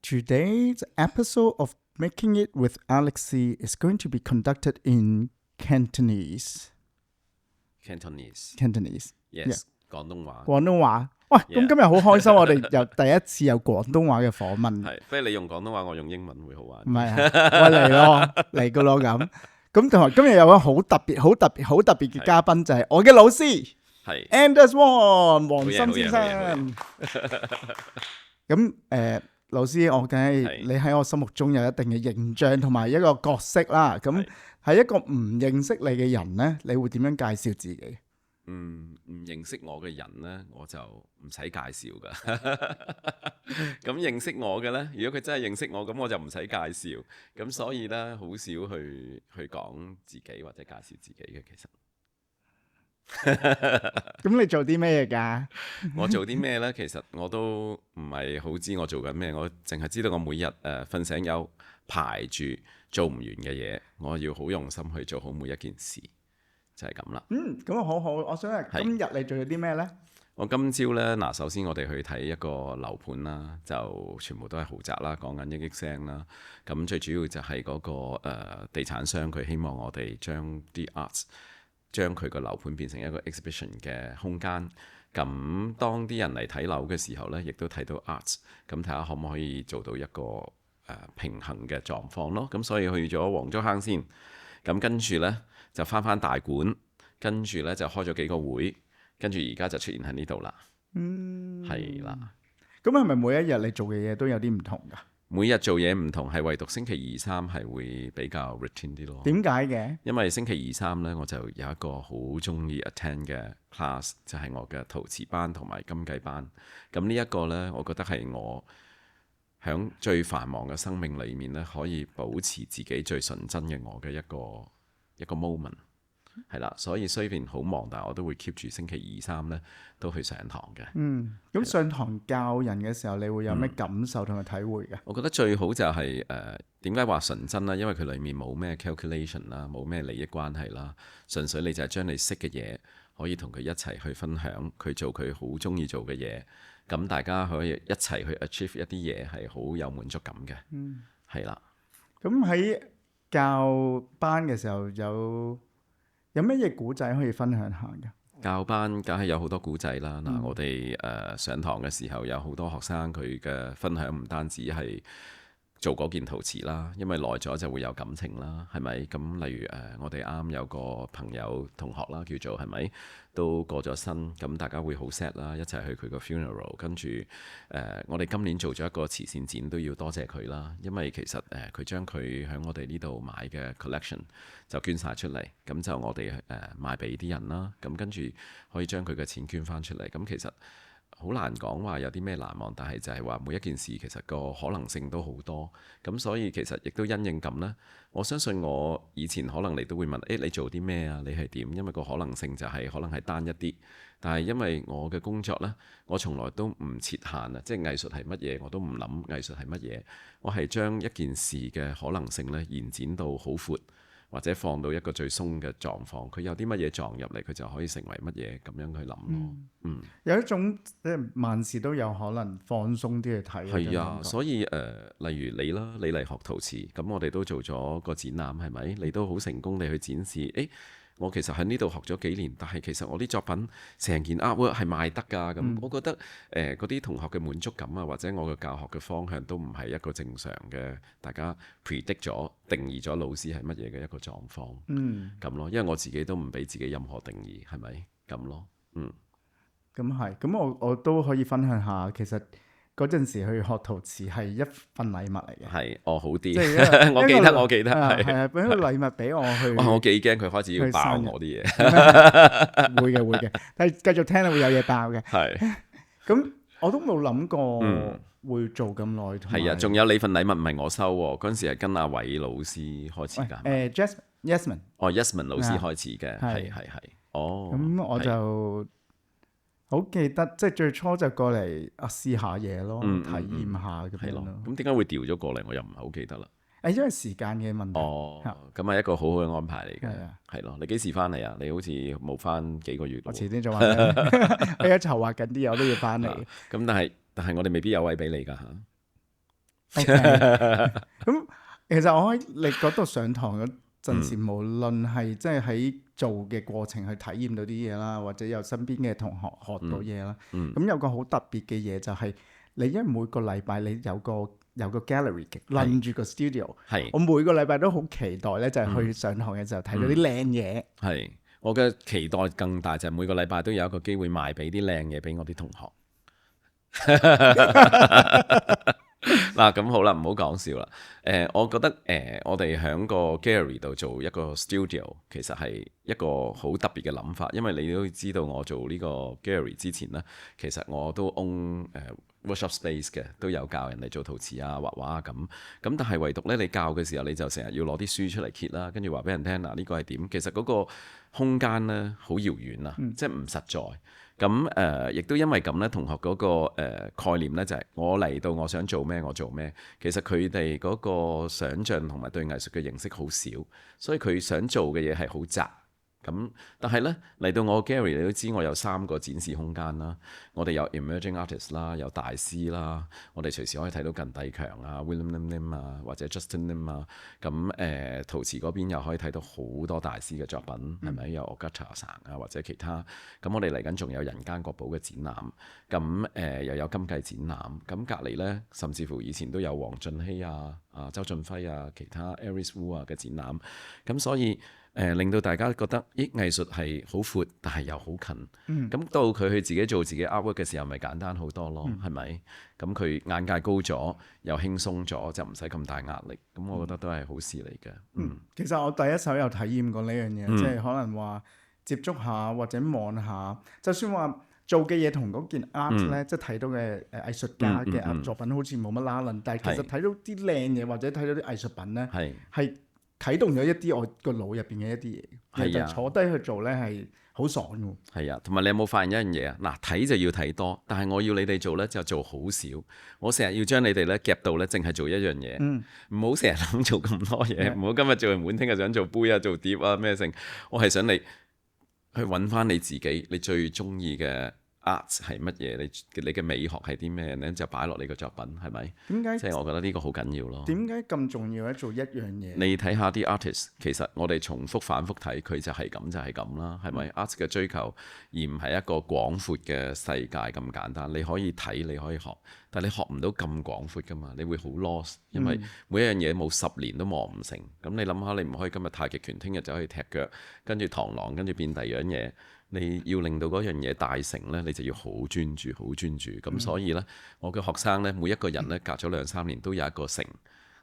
Today's episode of Making It with Alexi is going to be conducted in Cantonese. Cantonese. Yeah. 廣東話。廣東話。喂，咁 Yeah. 今日好開心，我哋又第一次有廣東話嘅訪問。係，不如你用廣東話，我用英文會好玩。唔係啊，喂嚟咯，嚟噶咯咁。咁同埋今日有位好特別嘅嘉賓，就係我嘅老師係 Anders Wong 黃森先好生。咁老師，我梗係係你喺我心目中有一定嘅形象同埋一個角色啦。咁係係一個唔認識你嘅人咧，你會點樣介紹自己？唔認識我嘅人呢，我就唔使介紹噶。咁認識我嘅呢，如果佢真係認識我，咁我就唔使介紹。咁所以呢，好少去講自己或者介紹自己嘅。其實咁你做啲咩嘢㗎？我做啲咩呢？其實我都唔係好知我做緊咩，我淨係知道我每日瞓醒有排住做唔完嘅嘢，我要好用心去做好每一件事，就係咁啦。咁好好。我想問今日你做咗啲咩咧？我今朝呢，嗱，首先我哋去睇一個樓盤啦，就全部都係豪宅啦，講緊1億聲啦。咁最主要就係嗰個地產商佢希望我哋將啲 arts 將佢個樓盤變成一個 exhibition 嘅空間。咁當啲人嚟睇樓嘅時候呢，亦都睇到 arts， 咁睇下可唔可以做到一個平衡嘅狀況咯。咁所以去咗黃竹坑先，咁跟住呢，就翻大館，跟住呢，就開咗幾個會。跟住而家就出現喺呢度啦，係啦。咁係咪每一日你做嘅嘢都有啲唔同㗎？每日做嘢唔同，係唯獨星期2、3係會比較 routine 啲咯。點解嘅？因為星期2、3呢，我就有一個好中意 attend 嘅 class，就係我嘅陶瓷班同埋金繼班。咁呢一個呢，我覺得係我喺最繁忙嘅生命裏面呢，可以保持自己最純真嘅我嘅一個 moment。係啦，所以雖然好忙，但係我都會 keep 住星期2、3呢都去上堂嘅。咁上堂教人嘅時候，你會有咩感受同埋體會嘅？我覺得最好就係點解話純真啦？因為佢裡面冇咩 calculation 啦，冇咩利益關係啦，純粹你就係將你識嘅嘢可以同佢一齊去分享，佢做佢好中意做嘅嘢，咁大家可以一齊去 achieve 一啲嘢係好有滿足感嘅。係啦。咁喺教班嘅時候有咩嘢古仔可以分享下嘅？教班梗係有好多古仔啦。嗱，我哋上堂嘅時候有好多學生佢嘅分享，唔單止係做嗰件陶瓷啦，因為耐咗就會有感情啦，係咪？咁例如我哋啱有個朋友同學啦，叫做係咪都過咗身，咁大家會好 sad 啦，一齊去佢個 funeral。跟住我哋今年做咗一個慈善展，都要多謝佢啦，因為其實佢將佢喺我哋呢度買嘅 collection 就捐晒出嚟，咁就我哋賣俾啲人啦，咁跟住可以將佢嘅錢捐翻出嚟。咁其實好難講話有啲咩難忘，但係就係話每一件事其實個可能性都好多，咁所以其實亦都因應咁呢。我相信我以前可能你都會問，你做啲咩啊？你係點？因為個可能性就係可能係單一啲，但係因為我嘅工作呢，我從來都唔設限啊，即係藝術係乜嘢我都唔諗藝術係乜嘢，我係將一件事嘅可能性呢延展到好闊。或者放到一個最鬆嘅狀況，佢有啲乜嘢撞入嚟，佢就可以成為乜嘢咁樣去諗咯。有一種即係萬事都有可能放鬆啲去睇。係啊，所以例如你啦，你嚟學陶瓷，咁我哋都做咗個展覽，係咪？你都好成功地去展示，我其實喺呢度學咗幾年，但係其實我啲作品成件 artwork 係賣得㗎。咁我覺得嗰啲同學嘅滿足感啊，或者我嘅教學嘅方向都唔係一個正常嘅，大家 predict 咗定義咗老師係乜嘢嘅一個狀況。咁咯，因為我自己都唔俾自己任何定義，係咪咁咯？咁係，咁我都可以分享下，其實嗰陣時去學陶瓷係一份禮物嚟嘅。係，好啲。即係我記得係俾個禮物俾我去。哇！我幾驚佢開始要爆我啲嘢。會嘅，但係繼續聽咧會有嘢爆嘅。係。咁我都冇諗過會做咁耐。係啊，仲有你份禮物唔係我收喎，嗰陣時係跟阿偉老師開始㗎。Jasmine。Yasmin 老師開始嘅，係。咁我就好記得，即係最初就過嚟試下嘢咯，體驗下咁樣咯。咁點解會調咗過嚟？我又唔係好記得啦。因為時間嘅問題。咁係一個好好嘅安排嚟嘅。係咯，你幾時翻嚟啊？你好似冇翻幾個月。我遲啲再話你。我而家籌劃緊啲嘢，我都要翻嚟。咁但係我哋未必有位俾你㗎嚇。OK，咁其實我喺你嗰度上堂嗰陣時，無論係即係喺做嘅過程去體驗到啲嘢啦，或者有身邊嘅同學學到嘢啦，咁有個好特別嘅嘢就係你因為每個禮拜你有個 gallery 嘅，攬住個 studio，我每個禮拜都好期待咧，就係去上堂嘅時候睇到啲靚嘢。係，我嘅期待更大就係每個禮拜都有一個機會賣俾啲靚嘢俾我啲同學。嗱，咁好啦，唔好講笑啦。我覺得我哋喺個 gallery 度做一個 studio，其實係一個好特別嘅諗法。因為你都知道，我做呢個 gallery 之前呢，其實我都 own workshop space 嘅，都有教人哋做陶瓷啊、畫畫啊咁。但係唯獨呢，你教嘅時候，你就成日要攞啲書出嚟揭啦，跟住話俾人聽嗱，呢個係點？其實嗰個空間呢，好遙遠啊，即係唔實在。咁亦都因為咁咧，同學嗰個概念咧就係我嚟到我想做咩我做咩，其實佢哋嗰個想像同埋對藝術嘅認識好少，所以佢想做嘅嘢係好窄。咁但係咧嚟到我 gallery，你都知我有3個展示空間啦，我哋有 emerging artist 啦，有大師啦，我哋隨時可以睇到近帝強啊、William Lim 啊或者 Justin Lim 啊，咁陶瓷嗰邊又可以睇到好多大師嘅作品，係咪有 Agatha 神啊或者其他？咁我哋嚟緊仲有人間國寶嘅展覽，咁又有金繼展覽，咁隔離咧甚至乎以前都有黃俊熙啊、周俊輝啊、其他 Aris Wu 啊嘅展覽，咁所以令到大家覺得藝術係好闊，但係又好近。咁到佢去自己做自己 artwork 嘅時候，咪簡單好多咯，係咪？咁佢眼界高咗，又輕鬆咗，就唔使咁大壓力。咁我覺得都係好事嚟嘅。其實我第一手有體驗過呢樣嘢，即係可能話接觸下或者望下，就算話做嘅嘢同嗰件 art 咧，即係睇到嘅藝術家嘅作品好似冇乜拉楞，但係其實睇到啲靚嘢或者睇到啲藝術品咧，係啟動咗一啲我個腦入邊嘅一啲嘢，就坐低去做咧係好爽嘅。係啊，同埋你有冇發現一樣嘢啊？嗱，睇就要睇多，但係我要你哋做咧就做好少。我成日要將你哋咧夾到咧，淨係做一樣嘢，唔好成日諗做咁多嘢，唔好今日做完碗，聽日想做杯啊、做碟啊咩剩。我係想你去揾翻你自己，你最中意嘅 art 係乜嘢？你嘅美學係啲咩咧？就擺落你個作品係咪？點解？即係我覺得呢個好緊要咯。點解咁重要咧？做一樣嘢。你睇下啲 artist，其實我哋重複反覆睇，佢就係咁就係咁啦，係咪？art 嘅追求，而唔係一個廣闊嘅世界咁簡單。你可以睇，你可以學，但係你學唔到咁廣闊噶嘛，你會好 lost，因為每一樣嘢冇10年都磨唔成。咁你諗下，你唔可以今日太極拳，聽日就可以踢腳，跟住螳螂，跟住變第二樣嘢。你要令到嗰樣嘢大成呢，你就要好專注，好專注。咁所以呢，我嘅學生呢，每一個人呢，隔咗2-3年都有一個成，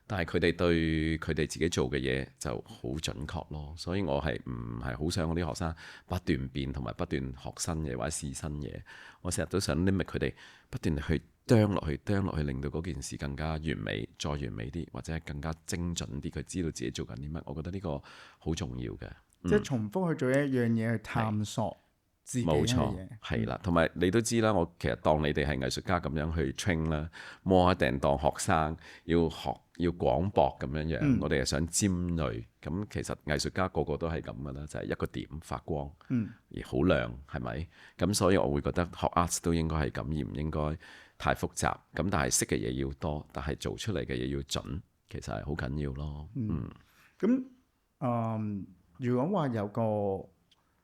但係佢哋對佢哋自己做嘅嘢就好準確咯。所以我係唔係好想我啲學生不斷變同埋不斷學新嘢或者試新嘢。我成日都想 limit 佢哋不斷去啄落去，令到嗰件事更加完美，再完美啲，或者係更加精準啲。佢知道自己做緊啲乜，我覺得呢個好重要嘅。即係重複去做一樣嘢去探索自己嘅嘢。冇錯，係啦，同埋你都知啦，我其實當你哋係藝術家咁樣去 train 啦，摸一定當學生要學要廣博咁樣樣。我哋係想尖鋭，咁其實藝術家個個都係咁噶啦，就係一個點發光，而好亮，係咪？咁所以我會覺得學 art 都應該係咁，而唔應該太複雜。咁但係識嘅嘢要多，但係做出嚟嘅嘢要準，其實係好緊要咯。咁如果話有個，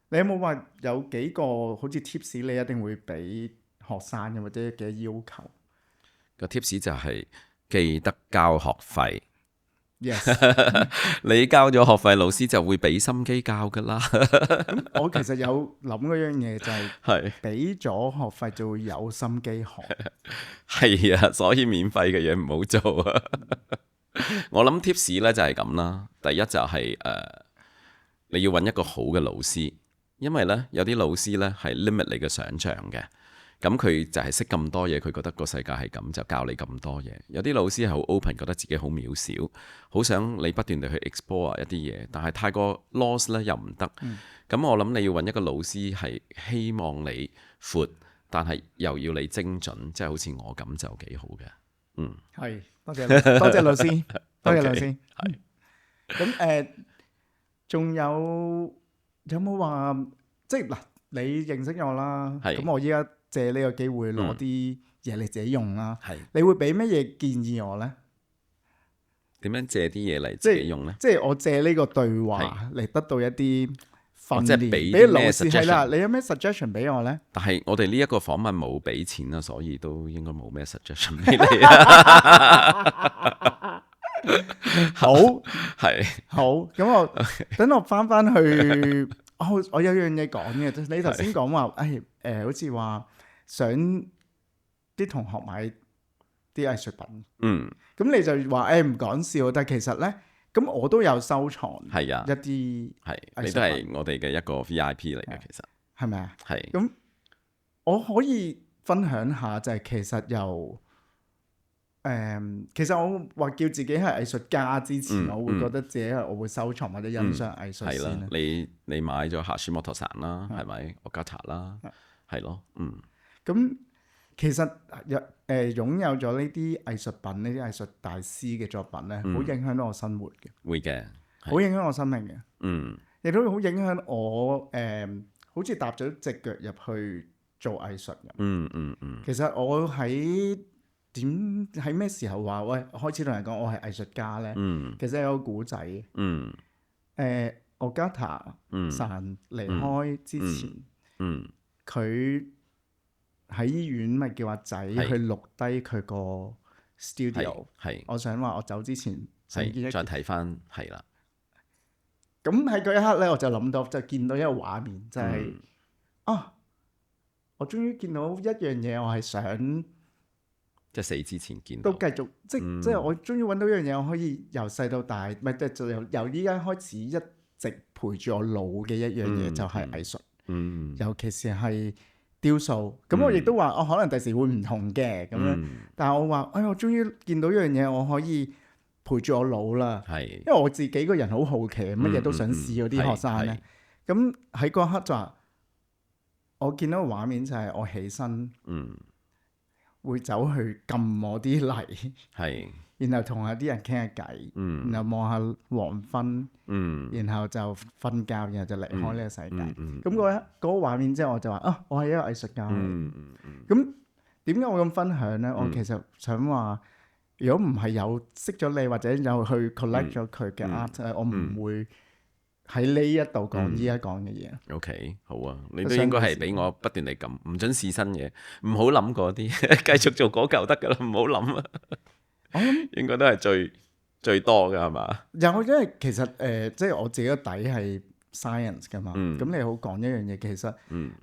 你有冇話有幾個好似 tips 你一定會俾學生嘅或者嘅要求？個 tips 就係記得交學費。Yes， 你交咗學費，老師就會俾心機教噶啦。我其實有諗嗰樣嘢就係俾咗學費就會有心機學。係啊，所以免費嘅嘢唔好做啊。我諗 tips 咧就係咁啦。第一就係你要揾一個好嘅老師，因為呢，有啲老師呢係 limit 你嘅想像嘅，咁佢就係識咁多嘢，佢覺得個世界係咁，就教你咁多嘢。有啲老師係好 open，覺得自己好渺小，好想你不斷地去 explore 一啲嘢，但係太過 lost 呢又唔得。咁我諗你要揾一個老師係希望你闊，但係又要你精準，即係好似我咁就幾好嘅。係，多謝老師，多謝老師。咁仲有冇話即係嗱？你認識我啦，咁我依家借呢個機會攞啲嘢你自己用啦。你會俾乜嘢建議我呢？點樣借啲嘢嚟自己用咧？即係我借呢個對話嚟得到一啲訓即係練，俾啲咩老師係啦， suggestion？你有咩 suggestion 俾我咧？但係我哋呢一個訪問冇俾錢啦，所以都應該冇咩 suggestion 俾你啊。好係好，咁我等我翻去，我有樣嘢講嘅，你頭先講話，好似話想啲同學買啲藝術品，咁你就話唔講笑，但係其實咧，咁我都有收藏係啊，一啲你都係我哋嘅一個 VIP 嚟嘅，其實係咪啊？係咁我可以分享下，就係其實其實我話叫自己係藝術家之前，我會覺得自己我會收藏或者欣賞藝術先啦。你買咗夏舒摩托散啦，係咪？Ogata啦，係咯，咁其實擁有咗呢啲藝術品，呢啲藝術大師嘅作品咧，好影響到我生活嘅，會嘅，好影響我生命嘅，亦都好影響我好似踏咗隻腳入去做藝術咁。其實我喺咩時候話開始同人講我係藝術家咧？其實有個古仔嘅。Ogata 散離開之前，佢喺醫院咪叫阿仔去錄低佢個 studio。我想話我走之前再睇翻係啦。咁喺嗰一刻咧，我就諗到，就見到一個畫面，就係我終於見到一樣嘢，我係想。即係死之前見到，都繼續，即係我終於揾到一樣嘢，我可以由細到大，唔係就由依家開始一直陪住我腦嘅一樣嘢，就係藝術。尤其是係雕塑。咁我亦都話，我可能第時會唔同嘅咁樣。但係我話，我終於見到一樣嘢，我可以陪住我腦啦。因為我自己個人好好奇，乜嘢都想試嗰啲學生咧。咁喺嗰刻就話，我見到個畫面就係我起身。會走去撳我啲泥，然後同下啲人傾下偈，然後望下黃昏，然後就瞓覺，然後就離開呢個世界。咁嗰個畫面之後，我就話我係一個藝術家。咁點解我咁分享呢？我其實想話，如果唔係有識咗你或者有去 collect 咗佢嘅 art，我唔會喺呢一度講依家講嘅嘢。OK， 好啊，你都應該係俾我不斷地撳，唔准試新嘢，唔好諗嗰啲，繼續做嗰嚿得噶啦，唔好諗啊。我諗應該都係最多噶係嘛？有，因為其實即係我自己個底係 science 噶嘛，咁你好講一樣嘢，其實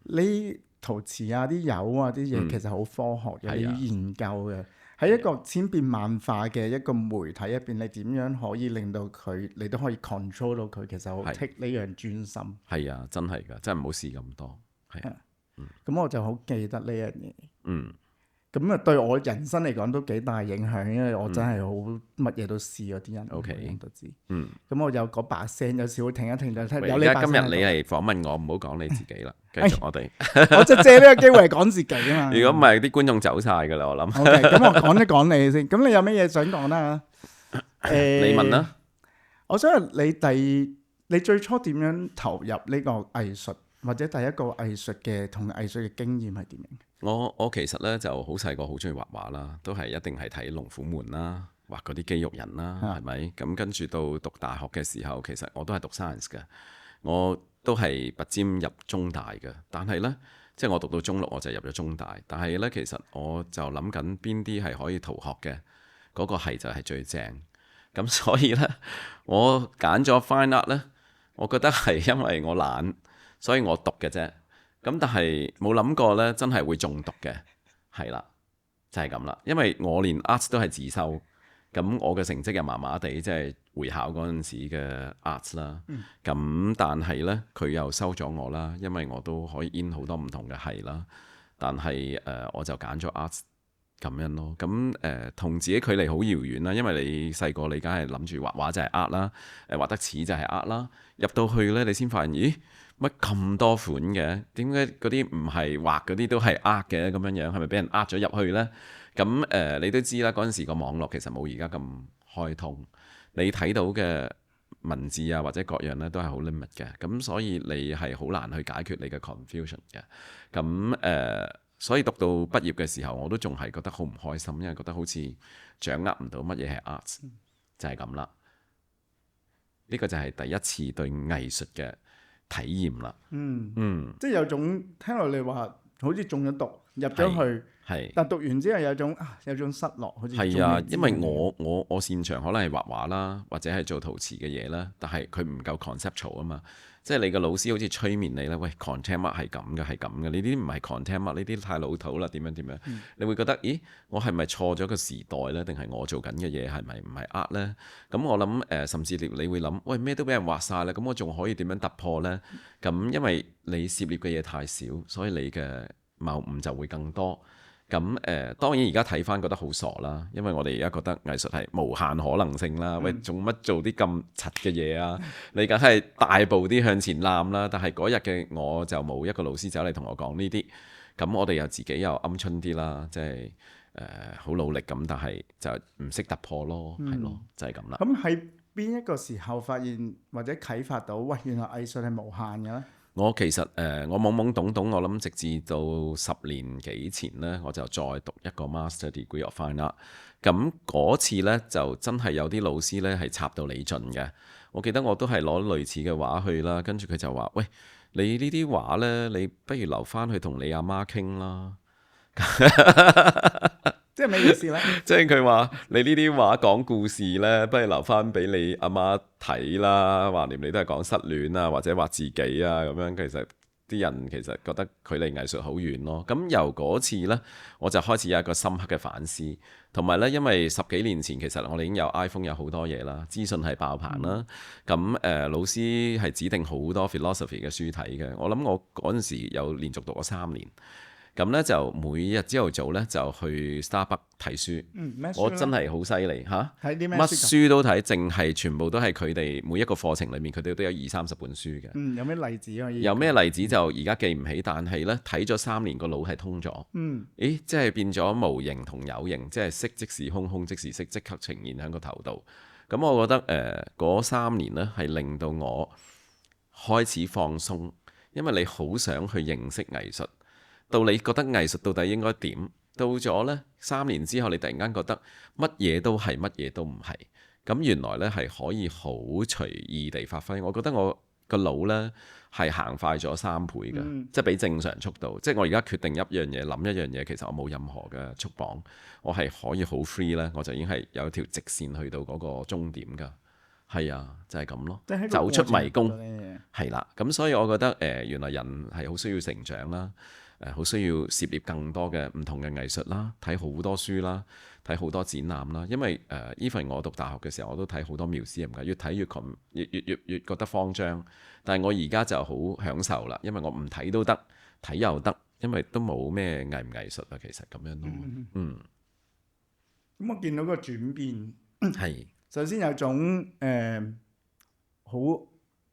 呢陶瓷啊、啲油啊啲嘢，其實好科學嘅，你要研究嘅。喺一個千變萬化嘅一個媒體入邊，你點樣可以令到佢，你都可以 control 到佢？其實好 take 呢樣專心。係啊，真係㗎，真係唔好試咁多。係啊，咁我就好記得呢樣嘢。咁啊，對我人生嚟講都幾大影響，因為我真係好乜嘢都試嗰啲人。OK， 都知。咁我有嗰把聲，有時會停一停就聽。有而家今日你嚟訪問我，唔好講你自己啦，繼續我哋。我就借呢個機會嚟講自己啊嘛。如果唔係，啲觀眾走晒㗎啦，我諗。OK，咁我講一講你先。咁你有咩嘢想講啦？你問啦。我想問你最初點樣投入呢個藝術，或者第一個藝術嘅同藝術嘅經驗係點樣？我其實咧就好細個好中意畫畫啦，都係一定係睇《龍虎門》啦，畫嗰啲肌肉人啦，係咪？咁跟住到讀大學嘅時候，其實我都係讀 science 嘅，我都係拔尖入中大嘅。但係呢，即係我讀到中六我就入咗中大，但係呢，其實我就諗緊邊啲係可以逃學嘅，嗰個係就係最正。咁所以呢，我揀咗 fine art 呢，我覺得係因為我懶，所以我讀嘅啫。咁但係冇諗過咧，真係會中毒嘅，係啦，就係咁啦。因為我連 arts 都係自修，咁我嘅成績又麻麻地，即係會考嗰陣時嘅 arts 啦。咁但係咧，佢又收咗我啦，因為我都可以 in 好多唔同嘅系啦。但係我就揀咗 arts 咁樣咯。咁同自己距離好遙遠啦，因為你細個你梗係諗住畫畫就係 art 啦，畫得似就係 art 啦。入到去咧，你先發現，咦？乜咁多款嘅？點解嗰啲唔係畫嗰啲都係嘅咁樣樣？係咪俾人咗入去呢？咁你都知啦，嗰陣時個網絡其實冇而家咁開通，你睇到嘅文字啊或者各樣呢都係好 limit 嘅，咁所以你係好難去解決你嘅 confusion 嘅。咁所以讀到畢業嘅時候，我都仲係覺得好唔開心，因為覺得好似掌握唔到乜嘢係 arts。就係咁啦。呢個就係第一次對藝術嘅體驗啦。即係有種聽落你話好似中咗毒入咗去，係，但讀完之後有種失落，好似係啊，因為仲未知我擅長可能係畫畫啦，或者係做陶瓷嘅嘢啦，但係佢唔夠 conceptual 啊嘛。即係你個老師好似催眠你啦，喂 content 乜係咁嘅，係咁嘅，呢啲唔係 content 乜，呢啲太老土啦，點樣？你會覺得，咦，我係咪錯咗個時代呢？定係我做緊嘅嘢係咪唔係呃呢？咁我諗甚至你會諗，喂，咩都俾人畫晒啦，咁我仲可以點樣突破呢？咁因為你涉獵嘅嘢太少，所以你嘅謬誤就會更多。咁當然而家睇翻覺得好傻啦，因為我哋而家覺得藝術係無限可能性啦。喂，做乜做啲咁柒嘅嘢啊？你梗係大步啲向前攬啦。但係嗰日嘅我就冇一個老師走嚟同我講呢啲，咁我哋又自己又鵪鶉啲啦，即係好努力咁，但係就唔識突破咯，係咯，就係咁啦。咁喺邊一個時候發現或者啟發到，喂，原來藝術係無限嘅咧？我其實我懵懵懂懂，我諗直至到10年幾前呢，我就再讀一個 Master Degree of Fine Art。咁嗰次呢，就真係有啲老師呢係插到你盡嘅。我記得我都係攞類似嘅畫去啦，跟住佢就話：喂，你呢啲畫呢，你不如留翻去同你阿媽傾啦。即係咩意思呢？即係佢話你呢啲畫講故事呢，不如留翻俾你阿媽睇啦。橫掂你都係講失戀啊，或者話自己啊咁樣。其實啲人其實覺得距離藝術好遠咯。咁由嗰次呢，我就開始有一個深刻嘅反思。同埋呢，因為10幾年前其實我哋已經有 iPhone 有好多嘢啦，資訊係爆棚啦。咁老師係指定好多 philosophy 嘅書睇嘅。我諗我嗰陣時有連續讀咗3年。咁咧就每日朝頭早咧就去 Starbucks 睇書，咩書？我真係好犀利嚇！睇啲咩乜書都睇，淨係全部都係佢哋每一個課程裡面，佢哋都有20-30本書嘅。有咩例子可以？有咩例子就而家記唔起，但係咧睇咗3年個腦係通咗。咦，即係變咗無形同有形，即係色即是空，空即是色，即刻呈現喺個頭度。咁我覺得嗰3年咧係令到我開始放鬆，因為你好想去認識藝術。到你覺得藝術到底應該點？到咗呢3年之後，你突然間覺得乜嘢都係，乜嘢都唔係。咁原來呢係可以好隨意地發揮。我覺得我個腦呢係行快咗3倍嘅，即係比正常速度。即係我而家決定一樣嘢，諗一樣嘢，其實我冇任何嘅束綁，我係可以好 free 呢，我就已經係有條直線去到嗰個終點㗎。係啊，就係咁咯，走出迷宮係啦。咁所以我覺得原來人係好需要成長啦。好需要涉獵更多嘅唔同嘅藝術啦，睇好多書啦，睇好多展覽啦。因為even 我讀大學嘅時候，我都睇好多museum嘅，越睇越覺得慌張。但係我而家就好享受啦，因為我唔睇都得，睇又得，因為都冇咩藝唔藝術啊。其實咁樣咯。咁我見到個轉變係首先有種好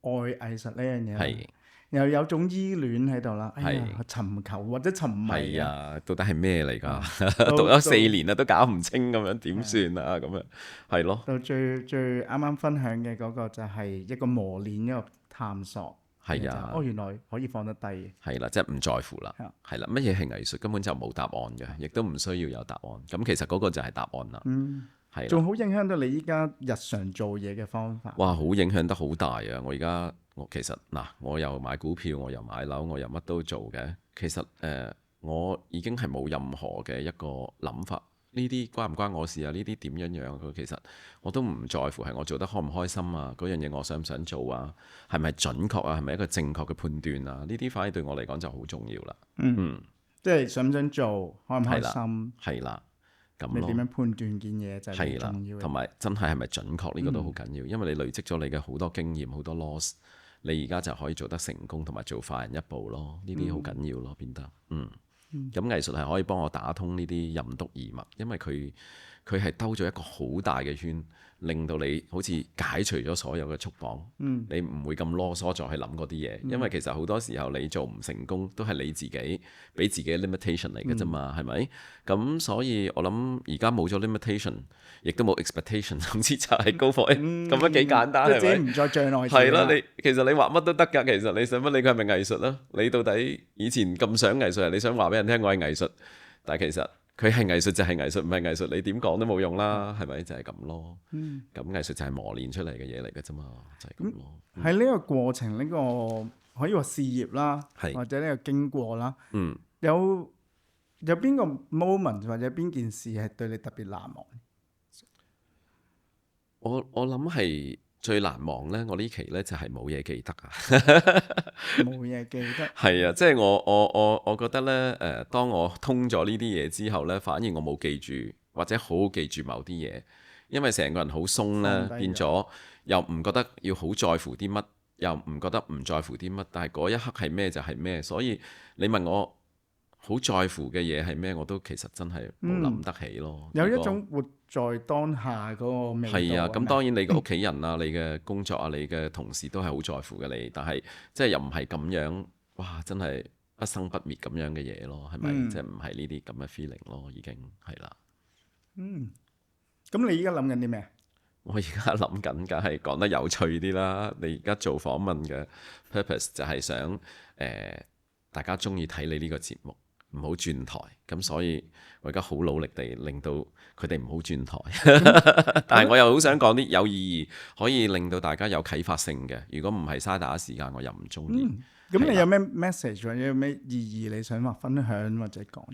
愛藝術呢樣嘢。係。又有種依戀喺度啦，哎呀，尋求或者沉迷係啊，到底係咩嚟㗎？讀咗4年啦，都搞唔清咁樣，點算啊？咁樣係咯。到最啱啱分享嘅嗰個就係一個磨練，一個探索。係啊，原來可以放得低。係啦，即係唔在乎啦。係啦，乜嘢係藝術根本就冇答案嘅，亦都唔需要有答案。咁其實嗰個就係答案啦。係。仲好影響到你依家日常做嘢嘅方法。哇，好影響得好大啊！我其實我又買股票，我又買樓，我又乜都做嘅。其實我已經係冇任何嘅一個諗法，呢啲關唔關我事啊？呢啲點樣？其實我都唔在乎，係我做得開唔開心啊？嗰樣嘢我想唔想做啊？係咪準確啊？係咪一個正確嘅判斷啊？呢啲反而對我嚟講就好重要啦。即係想唔想做，開唔開心？係啦。你點樣判斷件嘢就係重要嘅。同埋真係咪準確呢個都好緊要，因為你累積咗你嘅好多經驗，好多 loss， 你而家就可以做得成功，同埋做快人一步咯。呢啲好緊要咯，變得咁藝術係可以幫我打通呢啲任督二脈，因為佢係兜咗一個好大嘅圈，令到你好似解除咗所有嘅束綁。你唔會咁囉嗦再去諗嗰啲嘢，因為其實好多時候你做唔成功都係你自己俾自己 limitation 嚟嘅啫嘛，係咪？咁所以我諗而家冇咗 limitation， 亦都冇 expectation， 總之就係 go for it，咁樣幾簡單係咪？即係唔再障礙。係啦，其實你畫乜都得㗎，其實你想乜理佢係咪藝術啦？你到底以前咁想藝術，你想話俾人聽我係藝術，但係其實佢係藝術就係藝術，唔係藝術你點講都冇用啦，係咪？就係咁咯。咁藝術就係磨練出嚟嘅嘢嚟嘅啫嘛，就係咁咯。喺呢個過程，呢個可以話事業啦，係或者呢個經過啦，嗯，有邊個 moment 或者邊件事係對你特別難忘？我諗係最難忘咧，我呢期咧就係冇嘢記得啊。冇嘢記得。係啊，即係我覺得咧，當我通咗呢啲嘢之後咧，反而我冇記住或者好好記住某啲嘢，因為成個人好鬆咧，放低咗變咗又唔覺得要好在乎啲乜，又唔覺得唔在乎啲乜，但係嗰一刻係咩就係咩，所以你問我好在乎嘅嘢係咩，我都其實真係冇諗得起咯。有如果一種活在當下嗰個味道。係啊，咁係咪當然你嘅屋企人啊、你嘅工作啊、你嘅同事都係好在乎嘅你，但係即係又唔係咁樣，哇！真係不生不滅咁樣嘅嘢咯，係咪？即係唔係呢啲咁嘅 feeling 咯，已經係啦。咁你依家諗緊啲咩？我而家諗緊，梗係講得有趣啲啦。你而家做訪問嘅 purpose 就係想大家中意睇你呢個節目，唔好轉台。咁所以我而家好努力地令到佢哋唔好轉台。但係我又好想講啲有意義，可以令到大家有啟發性嘅。如果唔係嘥大家時間，我又唔中意。咁你有咩 message 或者有咩意義你想話分享或者講？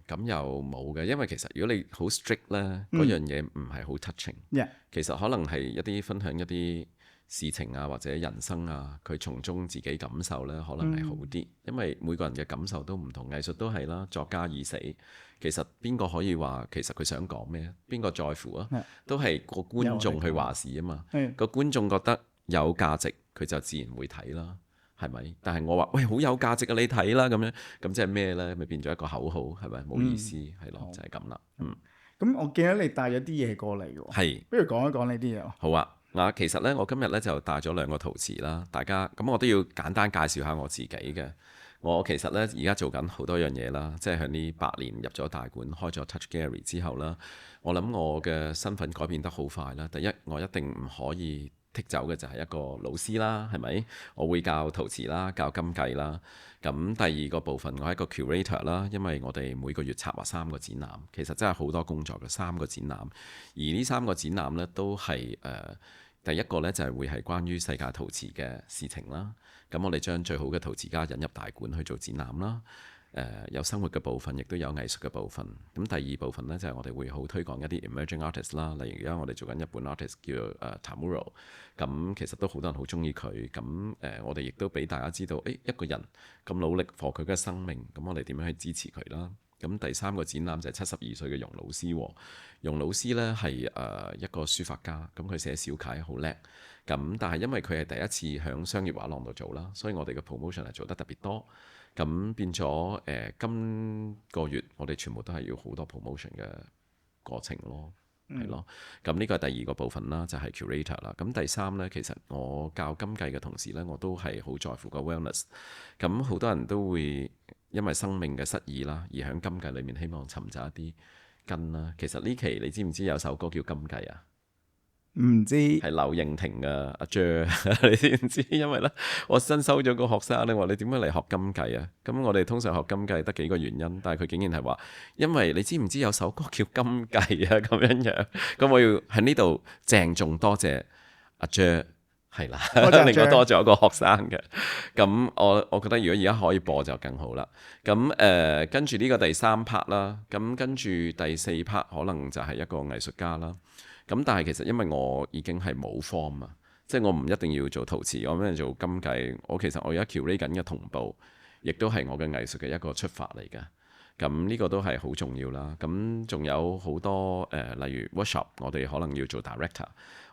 咁又冇嘅，因為其實如果你好 strict 咧，嗰樣嘢唔係好 touching。Yeah. 其實可能係一啲分享一啲事情啊，或者人生啊，佢從中自己感受咧，可能係好啲。因為每個人嘅感受都唔同，藝術都係啦，作家已死。其實邊個可以話其實佢想講咩？邊個在乎啊？都係個觀眾去話事啊嘛。個觀眾覺得有價值，佢就自然會睇啦。係咪？但係我話喂，好有價值啊！你睇啦咁樣，咁即係咩呢？咪變咗一個口號，係咪？冇意思，係咯，就係咁啦。咁我記得你帶咗啲嘢過嚟喎。係，不如講一講呢啲嘢。好啊。其實呢，我今日呢就帶咗兩個陶瓷啦。大家咁我都要簡單介紹下我自己嘅。我其實呢，而家做緊好多樣嘢啦，即係喺呢8年入咗大館，開咗 Touch Gallery 之後啦，我諗我嘅身份改變得好快啦。第一，我一定唔可以剔走嘅就係一個老師啦，係咪？我會教陶瓷啦，教金繼啦。咁第二個部分，我係一個 curator 啦，因為我哋每個月策劃3個展覽，其實真係好多工作嘅3個展覽。而呢3個展覽呢，都係第一個呢，就係會係關於世界陶瓷嘅事情啦。咁我哋將最好嘅陶瓷家引入大館去做展覽啦。有生活嘅部分，亦都有藝術嘅部分。咁第二部分呢，就係我哋會好推廣一啲 emerging artist 啦。例如而家我哋做緊日本 artist 叫Tamuro，咁其實都好多人好中意佢。咁我哋亦都俾大家知道，一個人咁努力 for 佢嘅生命，咁我哋點樣去支持佢啦？咁第3個展覽就係72歲嘅容老師。容老師呢係一個書法家，咁佢寫小楷好叻。咁但係因為佢係第一次響商業畫廊度做啦，所以我哋嘅 promotion 係做得特別多。咁變咗今個月我哋全部都係要好多 promotion 嘅過程咯，係咯。咁呢個係第2個部分啦，就係 curator 啦。咁第3呢，其實我教金繼嘅同時呢，我都係好在乎個 wellness。咁好多人都會因為生命嘅失意啦，而喺金繼裏面希望尋找一啲根啦。其實呢期你知唔知有首歌叫金繼啊？唔知係柳應廷嘅阿 Jer， 你知唔知？因為咧，我新收咗個學生咧，話你點解嚟學金繼啊？咁我哋通常學金繼得幾個原因，但係佢竟然係話，因為你知唔知有首歌叫金繼啊？咁樣樣，咁我要喺呢度鄭重多謝阿 Jer， 係啦，令我多咗個學生嘅。咁我覺得如果而家可以播就更好啦。咁跟住呢個第3 part 啦，咁跟住第4 part 可能就係一個藝術家啦。咁但係其實因為我已經係冇 form 啊，即係我唔一定要做陶瓷，我咩做金繼，我其實我而家 curate 緊嘅同步，亦都係我嘅藝術嘅一個出發嚟嘅。咁呢個都係好重要啦。咁仲有好多例如 workshop，我哋可能要做 director，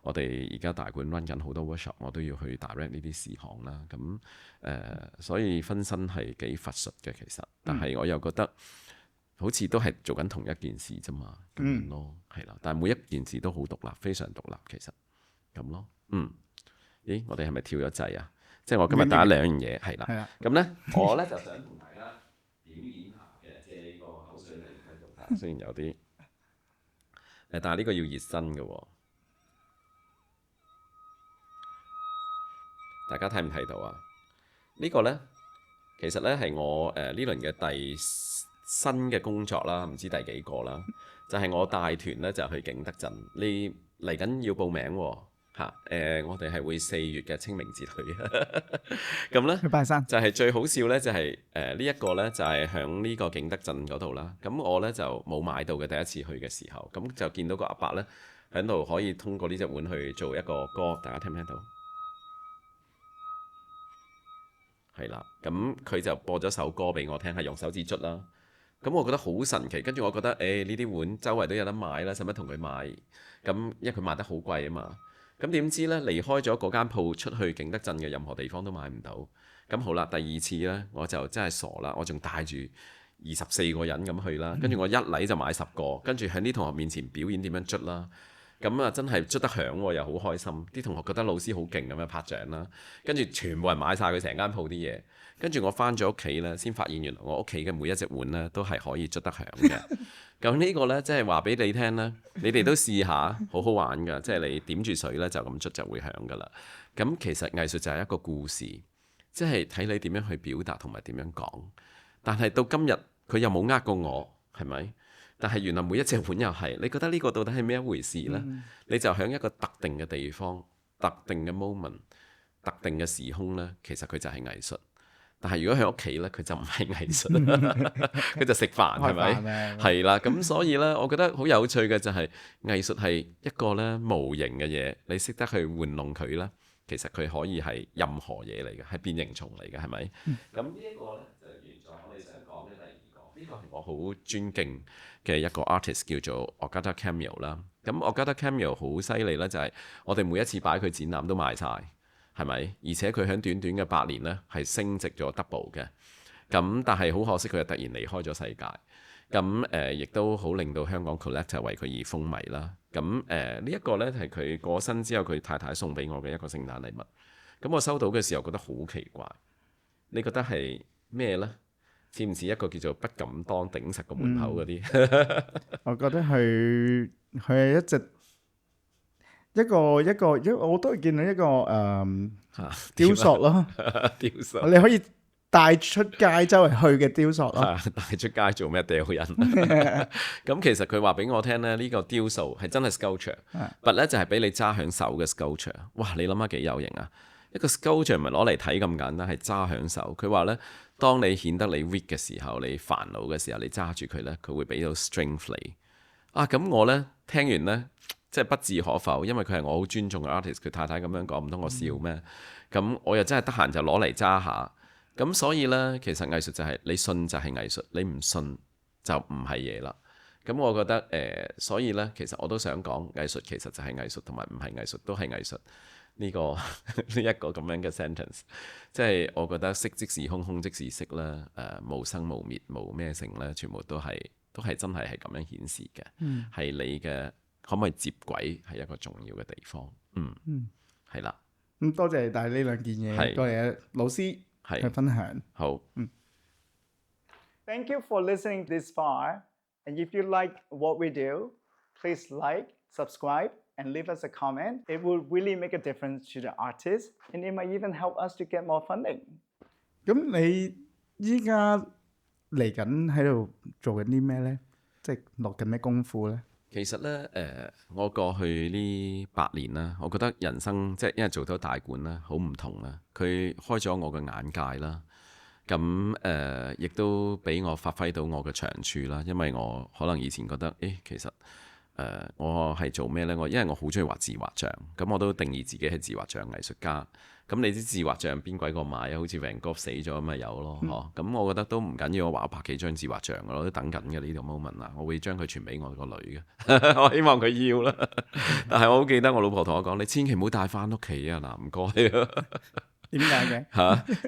我哋而家大館 run 緊好多 workshop，我都要去 direct 呢啲事項啦。咁所以分身係幾乏術嘅其實，但係我又覺得，好似都係做緊同一件事啫嘛，咁樣咯，係啦。但係每一件事都好獨立，非常獨立，其實咁咯。咦，我哋係咪跳咗掣啊？即係我今日打兩樣嘢，係啦。咁呢，我呢就想同大家表演下嘅，借呢個口水嚟繼續打，雖然有啲但係呢個要熱身嘅喎。大家睇唔睇到啊？呢個呢，其實呢係我呢輪嘅第新嘅工作啦，唔知第幾個啦，就係我帶團呢，就去景德鎮，你嚟緊要報名喎。我哋係會4月嘅清明節去，咁呢，去拜山。就係最好笑呢，就係呢一個呢，就係響呢個景德鎮嗰度啦。咁我呢，就冇買到嘅，第一次去嘅時候，咁就見到個阿伯呢，喺度可以通過呢隻碗去做一個歌，大家聽唔聽到？係啦，咁佢就播咗首歌俾我聽，係用手指捽啦。咁我覺得好神奇，跟住我覺得呢啲碗周圍都有得買啦，使乜同佢買？咁因為佢賣得好貴啊嘛。咁點知呢？離開咗嗰間鋪出去景德鎮嘅任何地方都買唔到。咁好啦，第二次呢，我就真係傻啦，我仲帶住24個人咁去啦，跟住我一嚟就買10個，跟住喺啲同學面前表演點樣捽啦。咁啊，真係捽得響喎，又好開心。啲同學覺得老師好勁咁樣拍掌啦，跟住全部人買晒佢成間鋪啲嘢。跟住我翻咗屋企呢，先發現原來我屋企嘅每一隻碗呢都係可以捽得響嘅。咁呢個呢，即係話俾你聽啦，你哋都試下，好好玩㗎。即係你點住水呢，就咁捽就會響㗎啦。咁其實藝術就係一個故事，即係睇你點樣去表達同埋點樣講。但係到今日佢又冇呃過我，係咪？但係原來每一隻碗又係，你覺得呢個到底係咩一回事呢？你就喺一個特定嘅地方、特定嘅 moment、特定嘅時空呢，其實佢就係藝術。但係如果喺屋企呢，佢就唔係藝術，佢就食飯，係咪？係啦，咁所以呢，我覺得好有趣嘅就係藝術係一個呢無形嘅嘢，你識得去玩弄佢啦，其實佢可以係任何嘢嚟嘅，係變形蟲嚟嘅，係咪？咁呢一個呢，就完咗我哋想講嘅第二個，呢個係我好尊敬嘅一個 artist 叫做 Agatha Camille 啦。咁 Agatha Camille 好犀利呢，就係我哋每一次擺佢展覽都賣晒。係咪？而且佢喺短短嘅8年呢，係升值咗 double 嘅。咁但係好可惜，佢就突然離開咗世界。咁亦都好令到香港 collector 為佢而風靡啦。咁呢一個呢，係佢過身之後，佢太太送俾我嘅一個聖誕禮物。咁我收到嘅時候覺得好奇怪。你覺得係咩呢？似唔似一個叫做不敢當頂實個門口嗰啲？我覺得佢係一個，我都係見到一個雕塑咯，雕塑你可以帶出街周圍去嘅雕塑咯。帶出街做咩掉人？咁其實佢話俾我聽咧，呢個雕塑係真係 sculpture，but 咧就係俾你揸響手嘅 sculpture。哇！你諗下幾有型啊！一個 sculpture 唔係攞嚟睇咁簡單，係揸響手。佢話咧，當你顯得你 weak 嘅時候，你煩惱嘅時候，你揸住佢咧，佢會俾到 strength 你。咁我咧聽完咧，即係不置可否，因為佢係我好尊重嘅 artist，佢太太咁樣講，唔通我笑咩？咁我又真係得閒就攞嚟揸下。咁所以呢，其實藝術就係你信就係藝術，你唔信就唔係嘢啦。咁我覺得所以呢，其實我都想講藝術其實就係藝術，同埋唔係藝術都係藝術。呢個呢一個咁樣嘅 sentence， 即係我覺得色即是空，空即是色啦。無生無滅，無咩性咧，全部都係真係咁樣顯示嘅。係你嘅可唔可以接軌係一個重要嘅地方。係啦。咁多謝你帶呢兩件嘢過嚟，老師去分享。好。Thank you for listening this far. And if you like what we do, please like, subscribe, and leave us a comment. It will really make a difference to the artist, and it might even help us to get more funding. 咁你依家嚟緊喺度做緊啲咩呢？即係落緊咩功夫呢？其實呢，我過去呢8年啦，我覺得人生即係因為做到大館啦，好唔同啦。佢開咗我嘅眼界啦。咁亦都俾我發揮到我嘅長處啦。因為我可能以前覺得，其實我係做咩呢？因為我好中意畫自畫像，咁我都定義自己係自畫像藝術家。咁你知自畫像邊鬼個買啊？好似 Van Gogh 死咗咁咪有咯，咁我覺得都唔緊要，我畫100幾張自畫像嘅，我都等緊嘅呢個 moment 啊！我會將佢傳俾我個女嘅，我希望佢要啦。但係我好記得我老婆同我講：你千祈唔好帶翻屋企啊！嗱，唔該啊。點解嘅？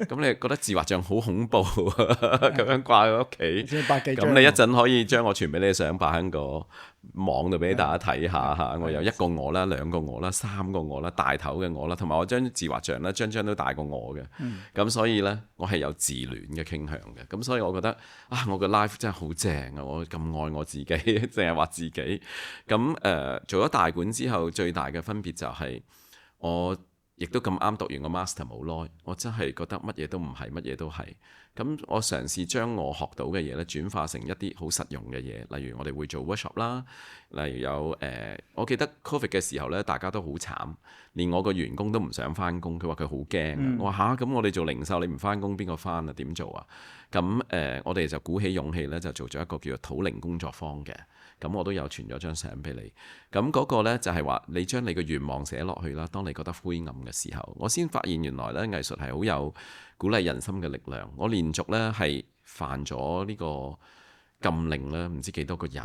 咁你覺得自畫像好恐怖咁樣掛喺屋企？100幾張。咁你一陣可以將我傳俾你嘅相擺喺個網度俾大家睇下嚇。我有1個我啦、2個我啦、3個我啦、大頭嘅我啦，同埋我張自畫像咧，張都大過我嘅。咁所以呢，我係有自戀嘅傾向嘅。咁所以我覺得我嘅 life 真係好正啊！我咁愛我自己，淨係畫自己。咁做咗大館之後，最大嘅分別就係我亦都咁啱讀完個 master 冇耐，我真係覺得乜嘢都唔係，乜嘢都係。咁我嘗試將我學到嘅嘢咧轉化成一啲好實用嘅嘢，例如我哋會做 workshop 啦，例如有我記得 Covid 嘅時候咧，大家都好慘，連我個員工都唔想翻工，佢話佢好驚啊。我話嚇，咁我哋做零售你唔翻工邊個翻啊？點做啊？咁我哋就鼓起勇氣咧，就做咗一個叫做土靈工作坊嘅。咁我都有傳咗張相俾你。咁嗰個呢，就係話你將你嘅願望寫落去啦。當你覺得灰暗嘅時候，我先發現原來呢藝術係好有鼓勵人心嘅力量。我連續呢係犯咗呢個禁令呢，唔知幾多個人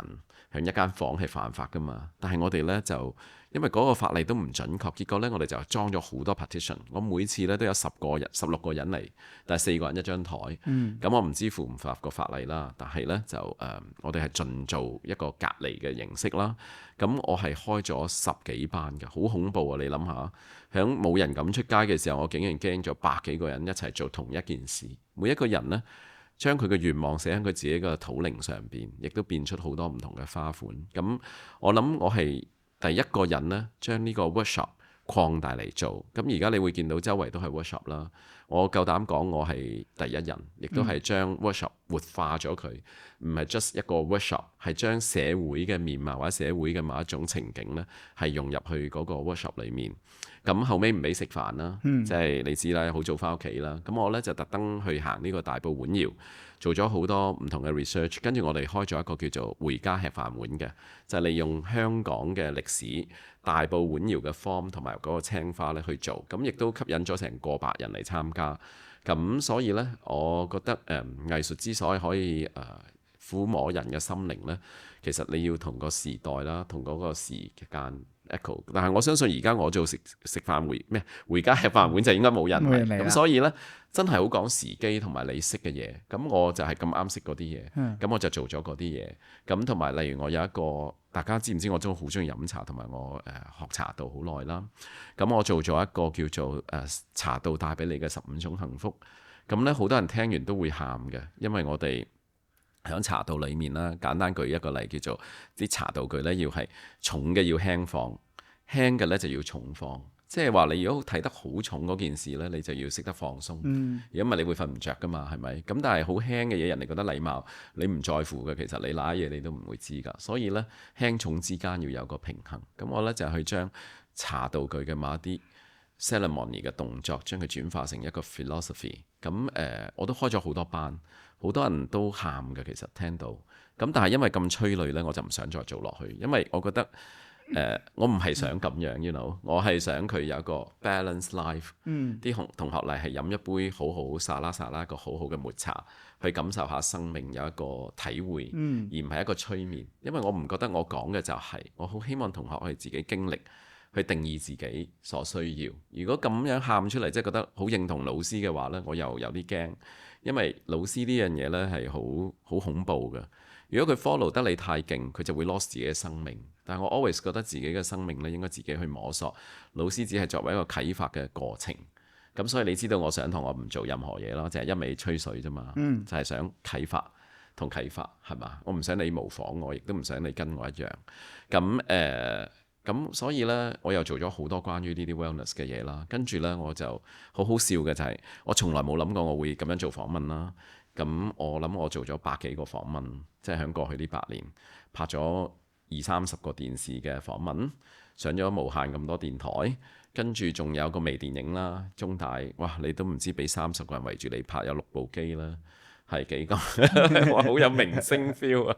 喺一間房係犯法噶嘛。但係我哋呢，就因為嗰個法例都唔準確，結果呢，我哋就裝咗好多 partition。我每次呢都有10個人、16個人嚟，但係4個人一張台。咁我唔知符唔符合個法例啦。但係呢，就我哋係盡做一個隔離嘅形式啦。咁我係開咗10幾班嘅，好恐怖啊！你諗下，喺冇人敢出街嘅時候，我竟然驚咗100幾個人一齊做同一件事。每一個人呢，將佢嘅願望寫喺佢自己嘅土靈上邊，亦都變出好多唔同嘅花款。咁我諗我係第一個人呢，將呢個 workshop 擴大嚟做。咁而家你會見到周圍都係 workshop 啦。我夠膽講我係第一人，亦都係將 workshop 活化咗佢，唔係 just 一個 workshop， 係將社會嘅面貌或者社會嘅某一種情景呢，係融入去嗰個 workshop 裡面。咁後尾唔俾食飯啦，即係你知啦，好早翻屋企啦。咁我呢，就特登去行呢個大埔碗窯，做咗好多唔同嘅 research， 跟住我哋開咗一個叫做回家吃飯碗嘅，就係利用香港嘅歷史、大埔碗窯嘅 form 同埋嗰個青花咧去做，咁亦都吸引咗成過百人嚟參加。咁所以呢，我覺得藝術之所以可以撫摸人嘅心靈呢，其實你要同個時代啦，同嗰個時間 echo。但係我相信而家我做食飯回家吃飯碗就應該冇人嚟，咁所以呢，真係好講時機同埋你識嘅嘢。咁我就係咁啱識嗰啲嘢，咁我就做咗嗰啲嘢。咁同埋例如我有一個，大家知唔知我都好中意飲茶，同埋我學茶道好耐啦。咁我做咗一個叫做茶道帶俾你嘅15種幸福。咁呢，好多人聽完都會喊嘅，因為我哋喺茶道裡面啦，簡單舉一個例，叫做啲茶道具呢，要係重嘅要輕放，輕嘅呢就要重放。即係話你如果睇得好重嗰件事呢，你就要識得放鬆。如果唔係你會瞓唔着噶嘛，係咪？咁但係好輕嘅嘢，人哋覺得禮貌，你唔在乎嘅，其實你揦嘢你都唔會知㗎。所以呢，輕重之間要有個平衡。咁我呢，就係去將茶道具嘅某一啲 ceremony 嘅動作，將佢轉化成一個 philosophy。咁我都開咗好多班。好多人都喊嘅，其實聽到咁，但係因為咁催淚呢，我就唔想再做落去，因為我覺得我唔係想咁樣，you know，我係想佢有一個 balance life。啲同學嚟係飲一杯好好沙拉一個好好嘅抹茶，去感受下生命，有一個體會，而唔係一個催眠。因為我唔覺得我講嘅就係，我好希望同學去自己經歷，去定義自己所需要。如果咁樣喊出嚟，即係覺得好認同老師嘅話呢，我又有啲驚。因為老師呢樣嘢呢係好恐怖嘅。如果佢 follow 得你太勁，佢就會 lost 自己嘅生命。但係我 always 覺得自己嘅生命呢應該自己去摸索。老師只係作為一個啟發嘅過程。咁所以你知道我上堂我唔做任何嘢咯，淨係一味吹水啫嘛。就係想啟發同啟發係嘛？我唔想你模仿我，亦都唔想你跟我一樣。咁所以呢，我又做咗好多關於呢啲 wellness 嘅嘢啦。跟住呢，我就好好笑嘅就係，我從來冇諗過我會咁樣做訪問啦。咁我諗我做咗100幾個訪問，即係喺過去呢8年拍咗20-30個電視嘅訪問，上咗無限咁多電台，跟住仲有個微電影啦。中大哇，你都唔知俾30個人圍住你拍，有6部機啦，係幾咁哇，好有明星 feel 啊！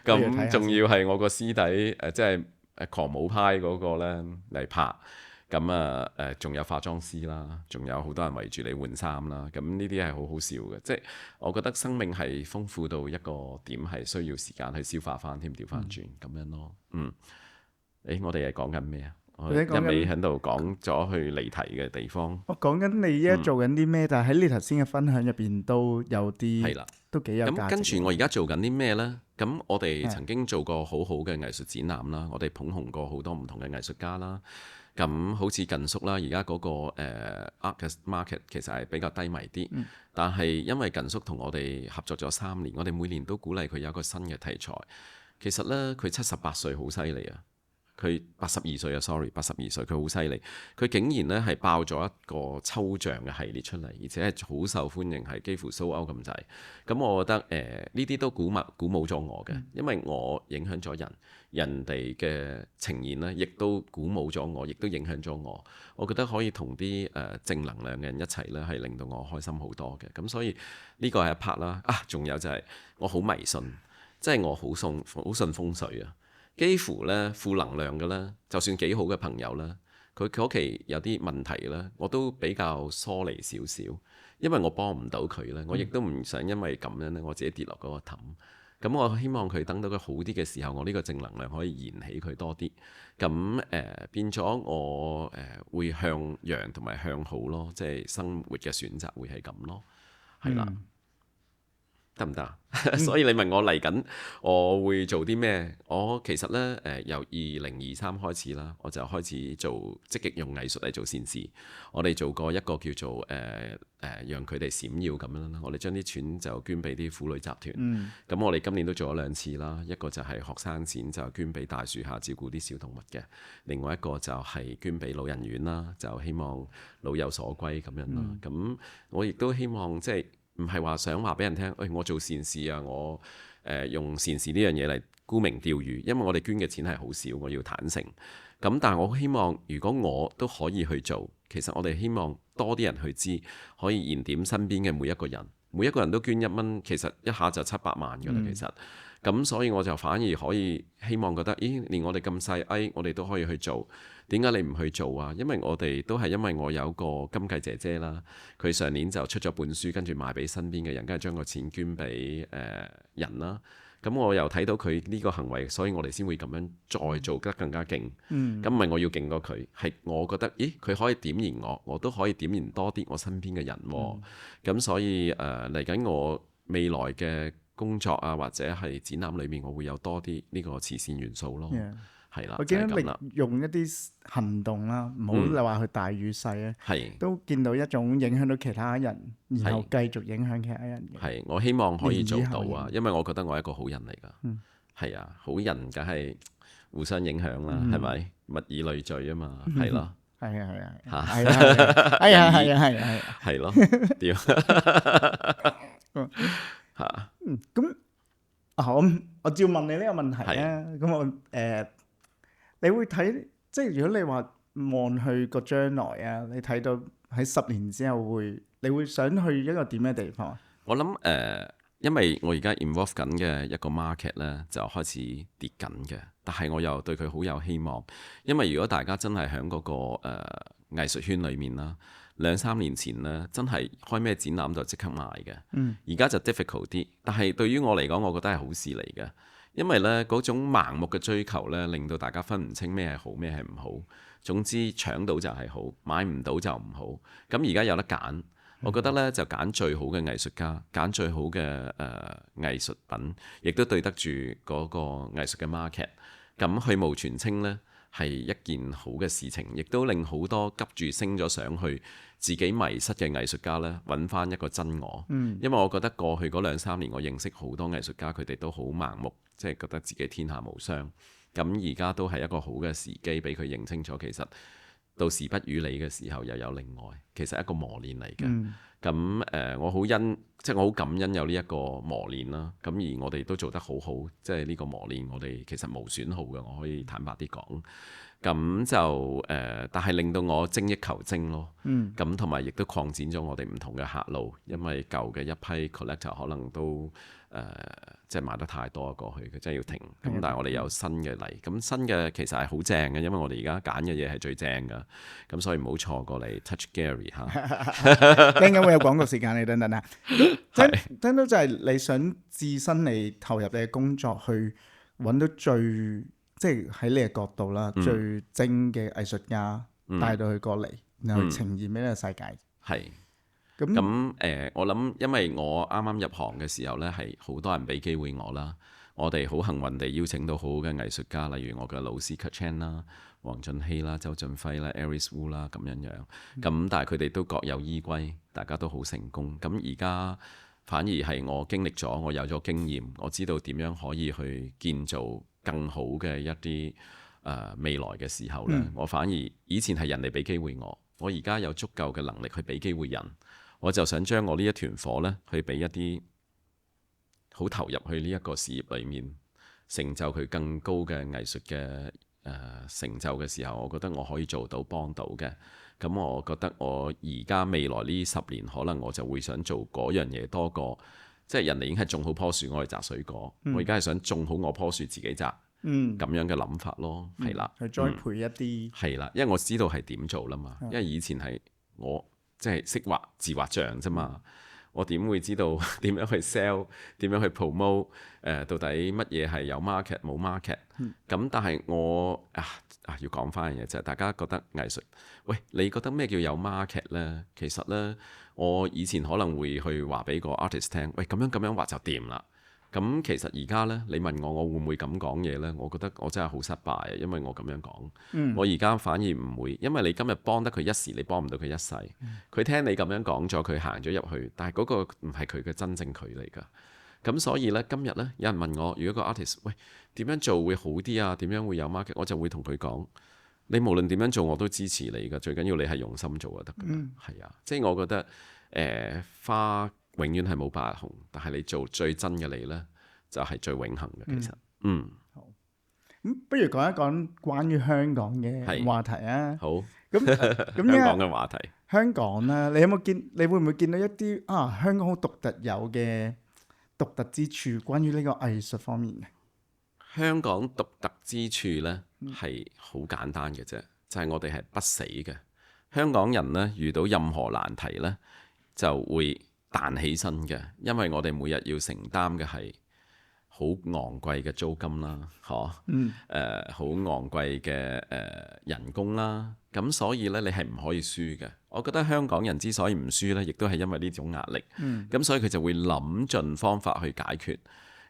咁仲要係我個師弟即係狂舞派嗰個呢嚟拍，咁仲有化妝師啦，仲有好多人圍住你換衫啦，咁呢啲係好好笑嘅，即係我覺得生命係豐富到一個點，係需要時間去消化翻添，調翻轉咁樣咯。我哋係講緊咩啊？我一味喺度講咗去離題嘅地方。我講緊你而家做緊啲咩？但係喺你頭先嘅分享入邊都有啲係啦，都幾有價值。咁跟住我而家做緊啲咩呢？咁我哋曾經做過好好嘅藝術展覽啦，我哋捧紅過好多唔同嘅藝術家啦。咁好似近宿啦，而家嗰個Art Market 其實係比較低迷啲，但係因為近宿同我哋合作咗3年，我哋每年都鼓勵佢有一個新嘅題材。其實呢，佢78歲好犀利啊！佢82歲啊，sorry， 82歲，佢好犀利，佢竟然呢係爆咗一個抽象嘅系列出嚟，而且係好受歡迎，係幾乎 sold out 咁滯。咁我覺得呢啲都鼓舞咗我嘅，因為我影響咗人哋嘅呈現呢，亦都鼓舞咗我，亦都影響咗我。我覺得可以同啲正能量嘅人一齊呢，係令到我開心好多嘅。咁所以呢個係一 part 啦。仲有就係我好迷信，即係我好信風水啊。幾乎呢負能量嘅咧，就算幾好嘅朋友啦，佢屋企有啲問題咧，我都比較疏離少少，因為我幫唔到佢咧，我亦都唔想因為咁樣咧，我自己跌落嗰個氹。咁我希望佢等到佢好啲嘅時候，我呢個正能量可以燃起佢多啲。咁變咗我會向陽同埋向好咯，即係生活嘅選擇會係咁咯，係啦。得唔得？所以你問我嚟緊我會做啲咩？我其實呢，由2023開始啦，我就開始積極用藝術嚟做善事。我哋做過一個叫做讓佢哋閃耀咁樣啦。我哋將啲錢就捐俾啲婦女集團。咁我哋今年都做咗2次啦。一個就係學生錢，就捐俾大樹下照顧啲小動物嘅；另外一個就係捐俾老人院啦，就希望老有所歸咁樣啦。咁我亦都希望即係。唔係話想話俾人聽，我做善事啊，我用善事呢樣嘢嚟沽名釣譽，因為我哋捐嘅錢係好少，我要坦誠。咁但係我希望，如果我都可以去做，其實我哋希望多啲人去知，可以燃點身邊嘅每一個人，每一個人都捐1蚊，其實一下就700萬㗎啦，其實。咁所以我就反而可以希望覺得，連我哋咁細，我哋都可以去做。點解你唔去做啊？因為我哋都係因為我有個金繼姐姐啦，佢上年就出咗本書，跟住賣俾身邊嘅人，跟住將個錢捐俾人啦。咁我又睇到佢呢個行為，所以我哋先會咁樣再做得更加勁。咁唔係我要勁過佢，係我覺得，佢可以點燃我，我都可以點燃多啲我身邊嘅人。咁所以嚟緊我未來嘅工作啊，或者係展覽裏面，我會有多啲呢個慈善元素咯。係啦，我見到你用一啲行動啦，唔好你話佢大與細咧，都見到一種影響到其他人，然後繼續影響其他人嘅。係，我希望可以做到啊，因為我覺得我係一個好人嚟㗎。係啊，好人梗係互相影響啦，係咪？物以類聚啊嘛，係咯。係啊，係咯，屌嚇！咁我照問你呢個問題啊。咁我你會睇，即係如果你話望去個將來啊，你睇到喺10年之後你會想去一個點嘅地方？我諗因為我而家 involve 緊嘅一個 market 咧，就開始跌緊嘅，但係我又對佢好有希望，因為如果大家真係喺嗰個藝術圈裏面啦，2-3年前呢，真係開咩展覽就即刻賣嘅。而家就 difficult 啲，但係對於我嚟講，我覺得係好事嚟嘅。因為呢嗰種盲目嘅追求呢，令到大家分唔清咩係好，咩係唔好。總之搶到就係好，買唔到就唔好。咁而家有得揀，我覺得呢就揀最好嘅藝術家，揀最好嘅藝術品，亦都對得住嗰個藝術嘅 market。咁去蕪存菁呢係一件好嘅事情，亦都令好多急住升咗上去自己迷失嘅藝術家呢揾翻一個真我。因為我覺得過去嗰2-3年，我認識好多藝術家，佢哋都好盲目。即係覺得自己天下無雙，咁而家都係一個好嘅時機，俾佢認清楚，其實到時不與你嘅時候，又有另外，其實係一個磨練嚟嘅。咁我好感恩有呢一個磨練啦。咁而我哋都做得好好，即係呢個磨練，我哋其實無損耗嘅，我可以坦白啲講。咁就但係令到我精益求精咯。咁同埋亦都擴展咗我哋唔同嘅客路，因為舊嘅一批 collector 可能都即係買得太多過去，佢真係要停。咁但係我哋有新嘅嚟，咁新嘅其實係好正嘅，因為我哋而家揀嘅嘢係最正㗎。咁所以唔好錯過嚟 Touch Gallery 嚇。陣間會有廣告時間，你等等啊。聽到就係你想置身你投入你嘅工作，去揾到即係喺你嘅角度啦，最精嘅藝術家帶到佢過嚟，然後呈現俾呢個世界。係。咁我諗，因為我啱啱入行嘅時候呢，係好多人俾機會我啦。我哋好幸運地邀請到好好嘅藝術家，例如我嘅老師 Kurt Chan 啦、黃俊熙啦、周俊輝啦、Aris Wu 啦咁樣。咁但係佢哋都各有依歸，大家都好成功。咁而家反而係我經歷咗，我有咗經驗，我知道點樣可以去建造更好嘅一啲未來嘅時候呢，我反而以前係人哋俾機會我而家有足夠嘅能力去俾機會人，我就想將我呢一團火呢，去俾一啲好投入去呢一個事業裏面，成就佢更高嘅藝術嘅成就嘅時候，我覺得我可以做到幫到嘅。咁我覺得我而家未來呢10年，可能我就會想做嗰樣嘢多過，即係人哋已經係種好棵樹，我哋摘水果。我而家係想種好我棵樹自己摘。咁樣嘅諗法咯，係啦，去栽培一啲係啦，因為我知道係點做啦嘛。因為以前係我即係識畫自畫像啫嘛，我點會知道點樣去 sell， 點樣去 promote？到底乜嘢係有 market 冇 market？咁但係我要講翻樣嘢就係大家覺得藝術，喂，你覺得咩叫有 market 呢？其實呢，我以前可能會去話俾個 artist 聽，喂，咁樣畫就掂啦。咁其實而家呢，你問我會唔會咁講嘢呢？我覺得我真係好失敗啊，因為我咁樣講。我而家反而唔會，因為你今日幫得佢一時，你幫唔到佢一世。佢聽你咁樣講咗，佢行咗入去，但係嗰個唔係佢嘅真正佢嚟㗎。咁所以呢，今日呢，有人問我，如果個 artist 喂點樣做會好啲啊？點樣會有 market？我就會同佢講，你無論點樣做我都支持你㗎。最緊要你係用心做就得㗎。係啊，即係我覺得花永遠係冇白紅，但係你做最真嘅你呢，就係最永恆嘅。其實，好。咁不如講一講關於香港嘅話題啊。好。咁香港嘅話題。香港咧，你會唔會見到一啲香港好獨特有嘅獨特之處，關於呢個藝術方面嘅？香港獨特之處呢，係好簡單嘅啫，就係我哋係不死嘅。香港人呢，遇到任何難題呢，就會彈起身嘅，因為我哋每日要承擔嘅係好昂貴嘅租金啦，好昂貴嘅人工啦，咁所以呢，你係唔可以輸嘅。我覺得香港人之所以唔輸呢，亦都係因為呢種壓力，咁所以佢就會諗盡方法去解決。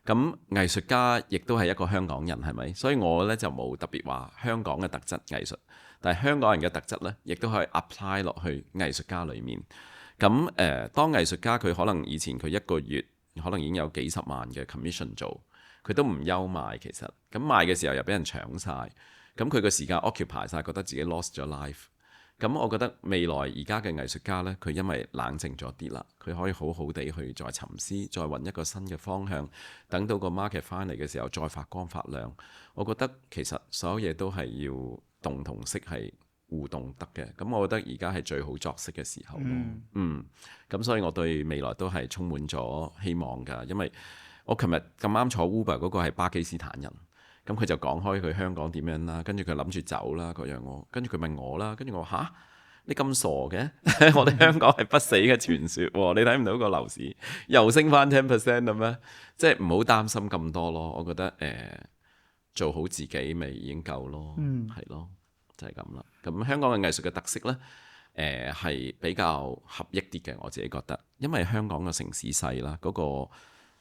咁藝術家亦都係一個香港人，係咪？所以我呢就冇特別話香港嘅特質藝術，但係香港人嘅特質呢，亦都可以 apply 落去藝術家裡面。咁當藝術家佢可能以前佢一個月可能已經有幾十萬嘅 commission 做，佢都唔憂賣其實。咁賣嘅時候又俾人搶晒，咁佢個時間 occupy 晒，覺得自己 lost 咗 life。咁我覺得未來而家嘅藝術家呢，佢因為冷靜咗啲啦，佢可以好好地去再沉思，再揾一個新嘅方向，等到個 market 翻嚟嘅時候再發光發亮。我覺得其實所有嘢都係要動同息係互動得嘅，咁我覺得而家係最好作息嘅時候咯。咁所以我對未來都係充滿咗希望㗎，因為我琴日咁啱坐 Uber 嗰個係巴基斯坦人。咁佢就講開佢香港點樣啦，跟住佢諗住走啦嗰樣跟住佢問我啦，跟住我話嚇，你咁傻嘅？我哋香港係不死嘅傳說喎，你睇唔到個樓市又升翻 10% 咁咩？即係唔好擔心咁多咯。我覺得做好自己咪已經夠咯，係咯，就係咁啦。咁香港嘅藝術嘅特色呢，係比較合益啲嘅，我自己覺得，因為香港嘅城市細啦，嗰個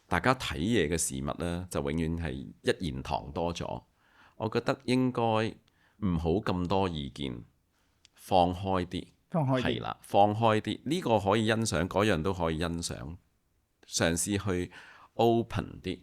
大家睇嘢嘅事物呢，就永遠係一言堂多咗。我覺得應該唔好咁多意見，放開啲，係啦，放開啲。呢個可以欣賞，嗰樣都可以欣賞，嘗試去 open 啲，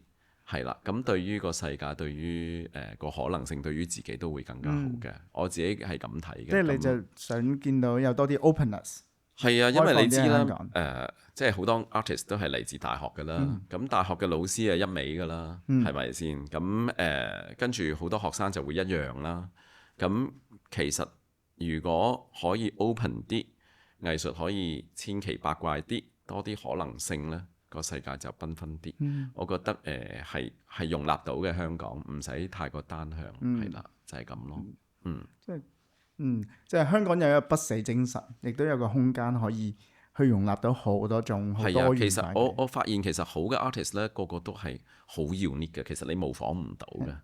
係啦。咁對於個世界，對於個可能性，對於自己都會更加好嘅。我自己係咁睇嘅。即係你就想見到有多啲 openness。係啊，因為你知啦，即係好多 artist 都係嚟自大學㗎啦，咁大學嘅老師係一味㗎啦，係咪先？咁跟住好多學生就會一樣啦。咁其實如果可以 open 啲，藝術可以千奇百怪啲，多啲可能性呢，個世界就繽紛啲。我覺得係容納到嘅香港，唔使太過單向，係啦，就係咁咯。即係香港有一個不死精神，亦都有個空間可以去容納到好多種好多元化嘅。其實我發現其實好嘅 artist 咧，個個都係好 unique 嘅，其實你模仿唔到嘅。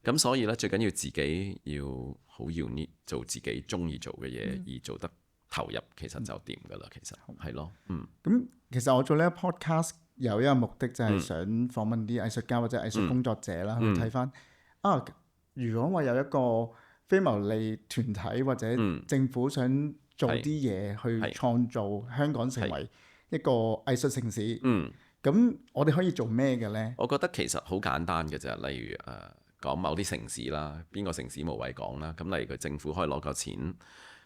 咁所以咧，最緊要自己要好 unique，做自己中意做嘅嘢，而做得投入，其實就掂噶啦。其實係咯，咁其實我做呢個 podcast 有一個目的，就係想訪問啲藝術家或者藝術工作者啦，去睇翻如果話有一個非牟利團體或者政府想做啲嘢去創造香港成為一個藝術城市，咁我哋可以做咩嘅呢？我覺得其實好簡單嘅啫，例如講某啲城市啦，邊個城市無謂講啦。咁例如佢政府可以攞個錢，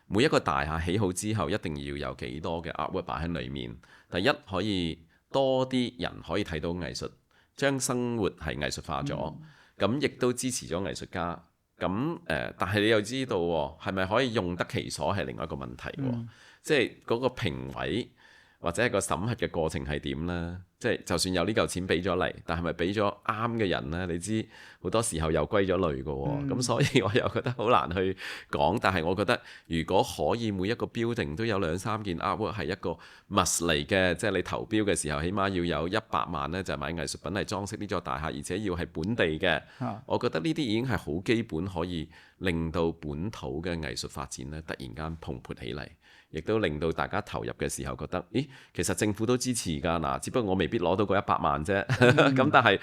每一個大廈起好之後，一定要有幾多嘅 artwork 擺喺裡面。第一可以多啲人可以睇到藝術，將生活係藝術化咗，咁亦都支持咗藝術家。咁但係你又知道喎，係咪可以用得其所係另外一個問題喎？即係嗰個評委或者係個審核嘅過程係點呢？即係就算有呢嚿錢俾咗嚟，但係咪俾咗啱嘅人呢？你知好多時候又歸咗類嘅喎。咁所以我又覺得好難去講。但係我覺得如果可以每一個 building 都有2-3件 artwork 係一個 must 嚟嘅，即係你投標嘅時候，起碼要有100萬呢，就係買藝術品嚟裝飾呢座大廈，而且要係本地嘅。我覺得呢啲已經係好基本，可以令到本土嘅藝術發展呢突然間蓬勃起嚟。亦都令到大家投入嘅時候覺得，咦，其實政府都支持㗎嗱，只不過我未必攞到嗰100萬啫。咁但係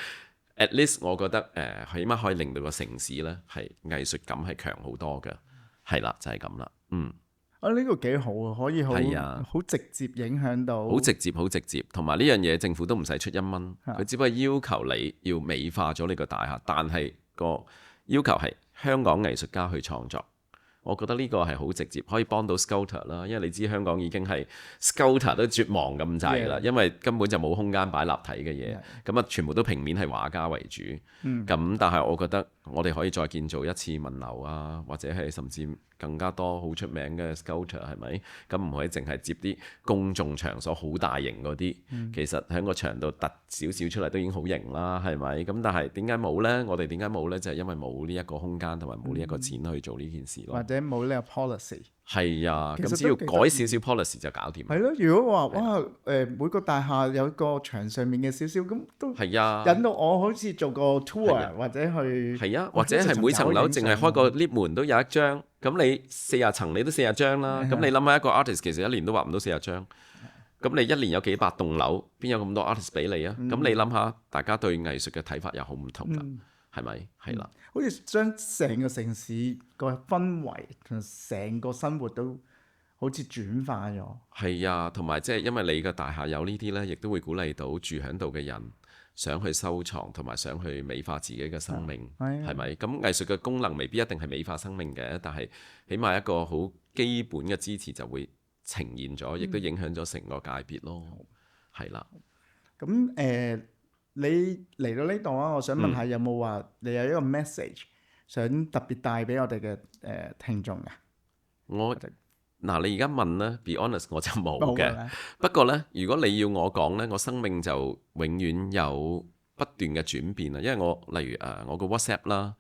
at least 我覺得起碼可以令到個城市呢係藝術感係強好多嘅，係啦，就係咁啦。呢個幾好啊，可以好直接影響到，好直接，同埋呢樣嘢政府都唔使出1蚊，佢只不過要求你要美化咗你個大廈，但係個要求係香港藝術家去創作。我覺得呢個係好直接，可以幫到 sculptor 啦，因為你知香港已經係 sculptor 都絕望咁滯啦，因為根本就冇空間擺立體嘅嘢，咁啊全部都平面係畫家為主，咁但係我覺得我哋可以再建造一次文樓啊，或者係甚至更加多好出名嘅 sculptor 係咪？咁唔可以淨係接啲公眾場所好大型嗰啲，其實喺個場度突少少出嚟都已經好型啦，係咪？咁但係點解冇呢？我哋點解冇呢？就係因為冇呢一個空間同埋冇呢一個錢去做呢件事咯。或者冇呢個 policy。係啊，咁只要改少少 policy 就搞掂。係咯，如果話哇每個大廈有個牆上面嘅少少咁都係啊，引到我好似做個 tour 或者去係啊，或者係每層樓淨係開個 lift 門都有一張，咁你40層你都40張啦。咁你諗下一個 artist 其實一年都畫唔到40張，咁你一年有幾百棟樓，邊有咁多 artist 俾你啊？咁你諗下，大家對藝術嘅睇法又好唔同㗎，係咪？係啦。好似將成個城市個氛圍同成個生活都好似轉化咗。係啊，同埋即係因為你嘅大廈有呢啲呢，亦都會鼓勵到住喺度嘅人想去收藏同埋想去美化自己嘅生命，係咪？咁藝術嘅功能未必一定係美化生命嘅，但係起碼一個好基本嘅支持就會呈現咗，亦都影響咗成個界別咯。係啦。咁你嚟到呢度啊，我想問下有冇話你有一個 message 想特別帶俾我哋嘅聽眾啊？你而家問呢 be honest 我就冇嘅。不過呢，如果你要我講呢，我生命就永遠有不斷嘅轉變啊。因為例如我個 WhatsApp 啦，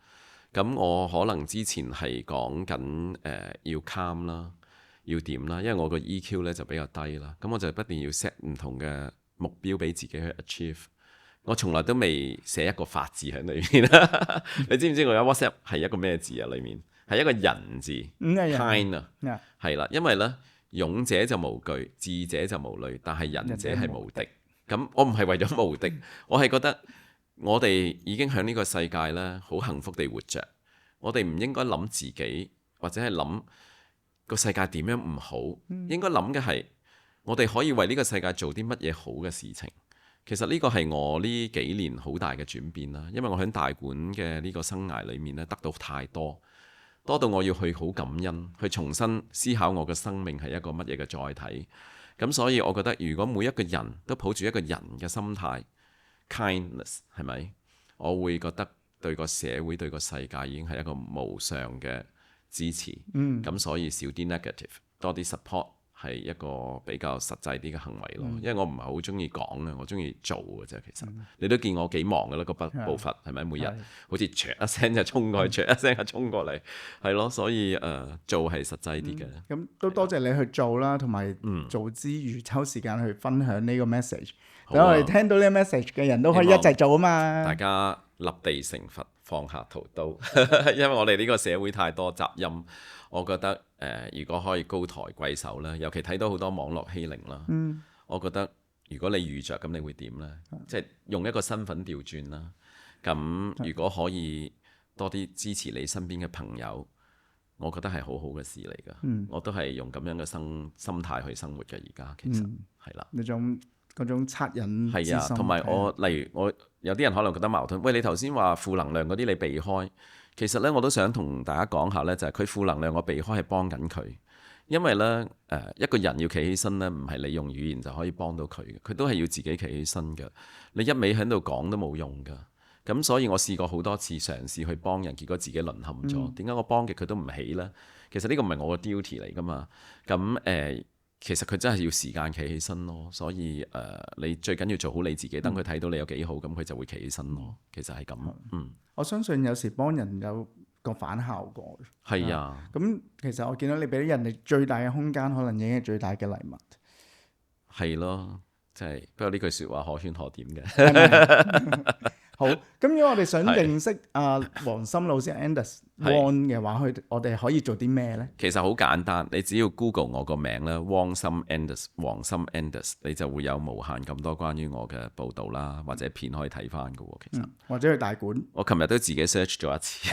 咁我可能之前係講緊要 calm 啦，要點啦，因為我個 EQ 呢就比較低啦，咁我就不斷要 set 唔同嘅目標俾自己去 achieve。我從來都未寫一個法字喺裏面你知唔知我有 WhatsApp 係一個咩字啊？裏面係一個人字 kind 啊，係啦，因為呢，勇者就無懼，智者就無慮，但係仁者係無敵。咁我唔係為咗無敵，我係覺得我哋已經喺呢個世界呢好幸福地活着，我哋唔應該諗自己或者係諗個世界點樣唔好，應該諗嘅係我哋可以為呢個世界做啲乜嘢好嘅事情。其實呢個係我呢幾年好大嘅轉變啦，因為我喺大館嘅呢個生涯裏面咧得到太多到我要去好感恩，去重新思考我嘅生命係一個乜嘢嘅載體。咁所以我覺得如果每一個人都抱住一個人嘅心態 kindness 係咪？我會覺得對個社會對個世界已經係一個無上嘅支持。咁所以少啲 negative， 多啲 support。係一個比較實際啲嘅行為咯，因為我唔係好中意講嘅，我中意做嘅啫。其實你都見我幾忙嘅啦，個步伐係咪？每日好似唰一聲就衝過去，唰一聲就衝過嚟，係咯。所以做係實際啲嘅。咁都多謝你去做啦，同埋做之餘抽時間去分享呢個 message。等我哋聽到呢個 message 嘅人都可以一齊做啊嘛。大家立地成佛，放下屠刀，因為我哋呢個社會太多雜音。我覺得如果可以高抬貴手咧，尤其睇到好多網絡欺凌啦，我覺得如果你遇着咁，你會點呢？即係用一個身份調轉啦。咁如果可以多啲支持你身邊嘅朋友，我覺得係好好嘅事嚟㗎。我都係用咁樣嘅心態去生活嘅。而家其實係啦，呢種嗰種惻隱之心。係啊，同埋例如我有啲人可能覺得矛盾。喂，你頭先話負能量嗰啲你避開，其實呢，我都想同大家講下呢，就係佢負能量我避開係幫緊佢，因為呢，一個人要企起身呢，唔係你用語言就可以幫到佢嘅，佢都係要自己企起身嘅。你一味喺度講都冇用㗎。咁所以我試過好多次嘗試去幫人，結果自己淪陷咗。點解我幫極佢都唔起呢？其實呢個唔係我嘅 duty 嚟㗎嘛。咁其實佢真係要時間企起身咯。所以你最緊要做好你自己，等佢睇到你有幾好，咁佢就會企起身咯。其實係咁。我相信有時幫人有個反效果。係啊。咁其實我見到你俾人哋最大嘅空間，可能已經係最大嘅禮物。係咯，即係不過呢句説話可圈可點嘅。好，咁如果我哋想認識黃森老師 Anders Wong 嘅話，我哋可以做啲咩呢？其實好簡單，你只要 Google 我個名啦，汪森 Anders， 黃森 Anders， 你就會有無限咁多關於我嘅報導啦，或者片可以睇翻㗎喎。其實或者去大館，我琴日都自己 search 咗一次，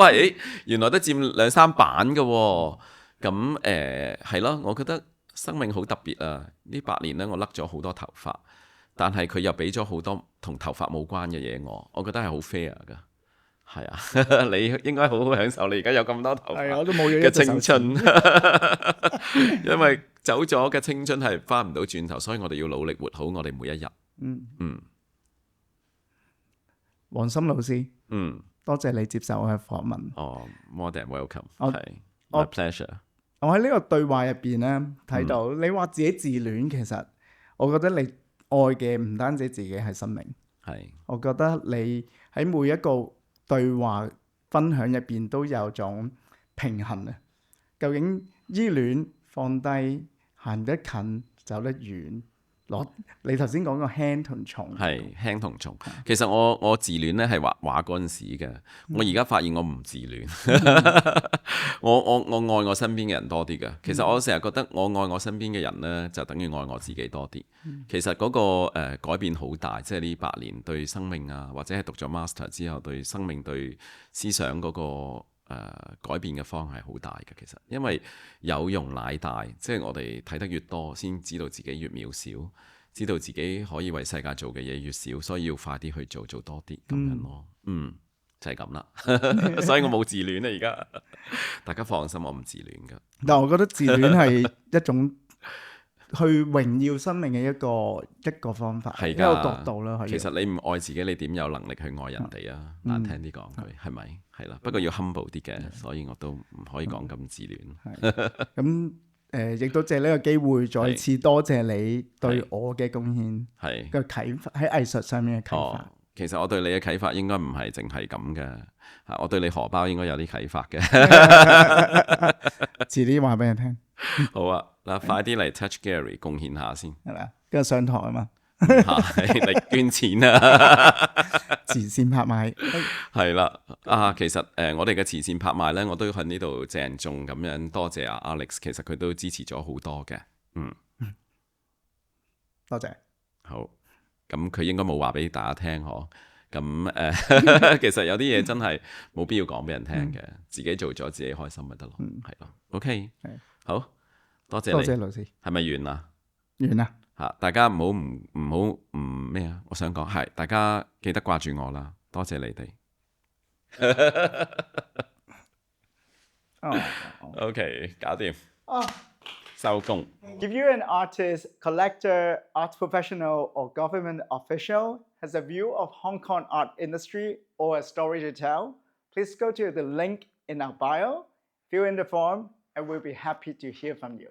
喂，原來都佔2-3版㗎喎。咁係咯，我覺得生命好特別啊！呢8年呢，我甩咗好多頭髮。但係佢又俾咗好多同頭髮冇關嘅嘢我覺得係好 fair 㗎，係啊，你應該好好享受你而家有咁多頭髮嘅青春，因為走咗嘅青春係翻唔到轉頭，所以我哋要努力活好我哋每一日。黃森老師，多謝你接受我嘅訪問。More than welcome， 係 my pleasure。我喺呢個對話入邊呢，睇到你話自己自戀，其實我覺得你愛嘅唔單止自己係生命，我覺得你喺每一個對話分享入邊都有種平衡啊。究竟依戀放低，行得近走得遠，你頭先講個輕同重，係輕同重。其實我自戀咧係畫畫嗰陣時嘅，我而家發現我唔自戀。我愛我身邊嘅人多啲嘅。其實我成日覺得我愛我身邊嘅人呢，就等於愛我自己多啲。其實嗰個改變好大，即係呢8年對生命啊，或者係讀咗 master 之後對生命對思想嗰個改變嘅方向係好大嘅。其實因為有容乃大，即係我哋睇得越多，先知道自己越渺小，知道自己可以為世界做嘅嘢越少，所以要快啲去做多啲咁樣咯。就係咁啦，所以我冇自戀啊！而家大家放心，我唔自戀噶。但我覺得自戀係一種去榮耀生命嘅一個方法，一個角度啦。其實你唔愛自己，你點有能力去愛人哋啊？難聽啲講句，係咪？係啦，不過要 humble 啲嘅，所以我都唔可以講咁自戀。咁亦都借呢個機會再次多謝你對我嘅貢獻，係個啟發喺藝術上面嘅啟發。其實我對你嘅啟發應該唔係淨係咁嘅，我對你荷包應該有啲啟發嘅。遲啲話俾你聽。好啊，嗱，快啲嚟 Touch Gallery 貢獻下先，係咪？跟住上堂啊嘛，嚟捐錢啊！慈善拍賣係啦，其實我哋嘅慈善拍賣呢，我都喺呢度鄭重咁樣多謝阿 Alex， 其實佢都支持咗好多嘅。多謝。好。咁佢應該冇話俾大家聽嗬，咁其實有啲嘢真係冇必要講俾人聽嘅，自己做咗自己開心咪得咯，係咯。OK，好多謝你，多謝老師。係咪完啦？完啦嚇！大家唔好咩啊？我想講係大家記得掛住我啦，多謝你哋。OK， 搞掂。收工。If you're an artist, collector, arts professional, or government official has a view of Hong Kong art industry or a story to tell, please go to the link in our bio, fill in the form, and we'll be happy to hear from you.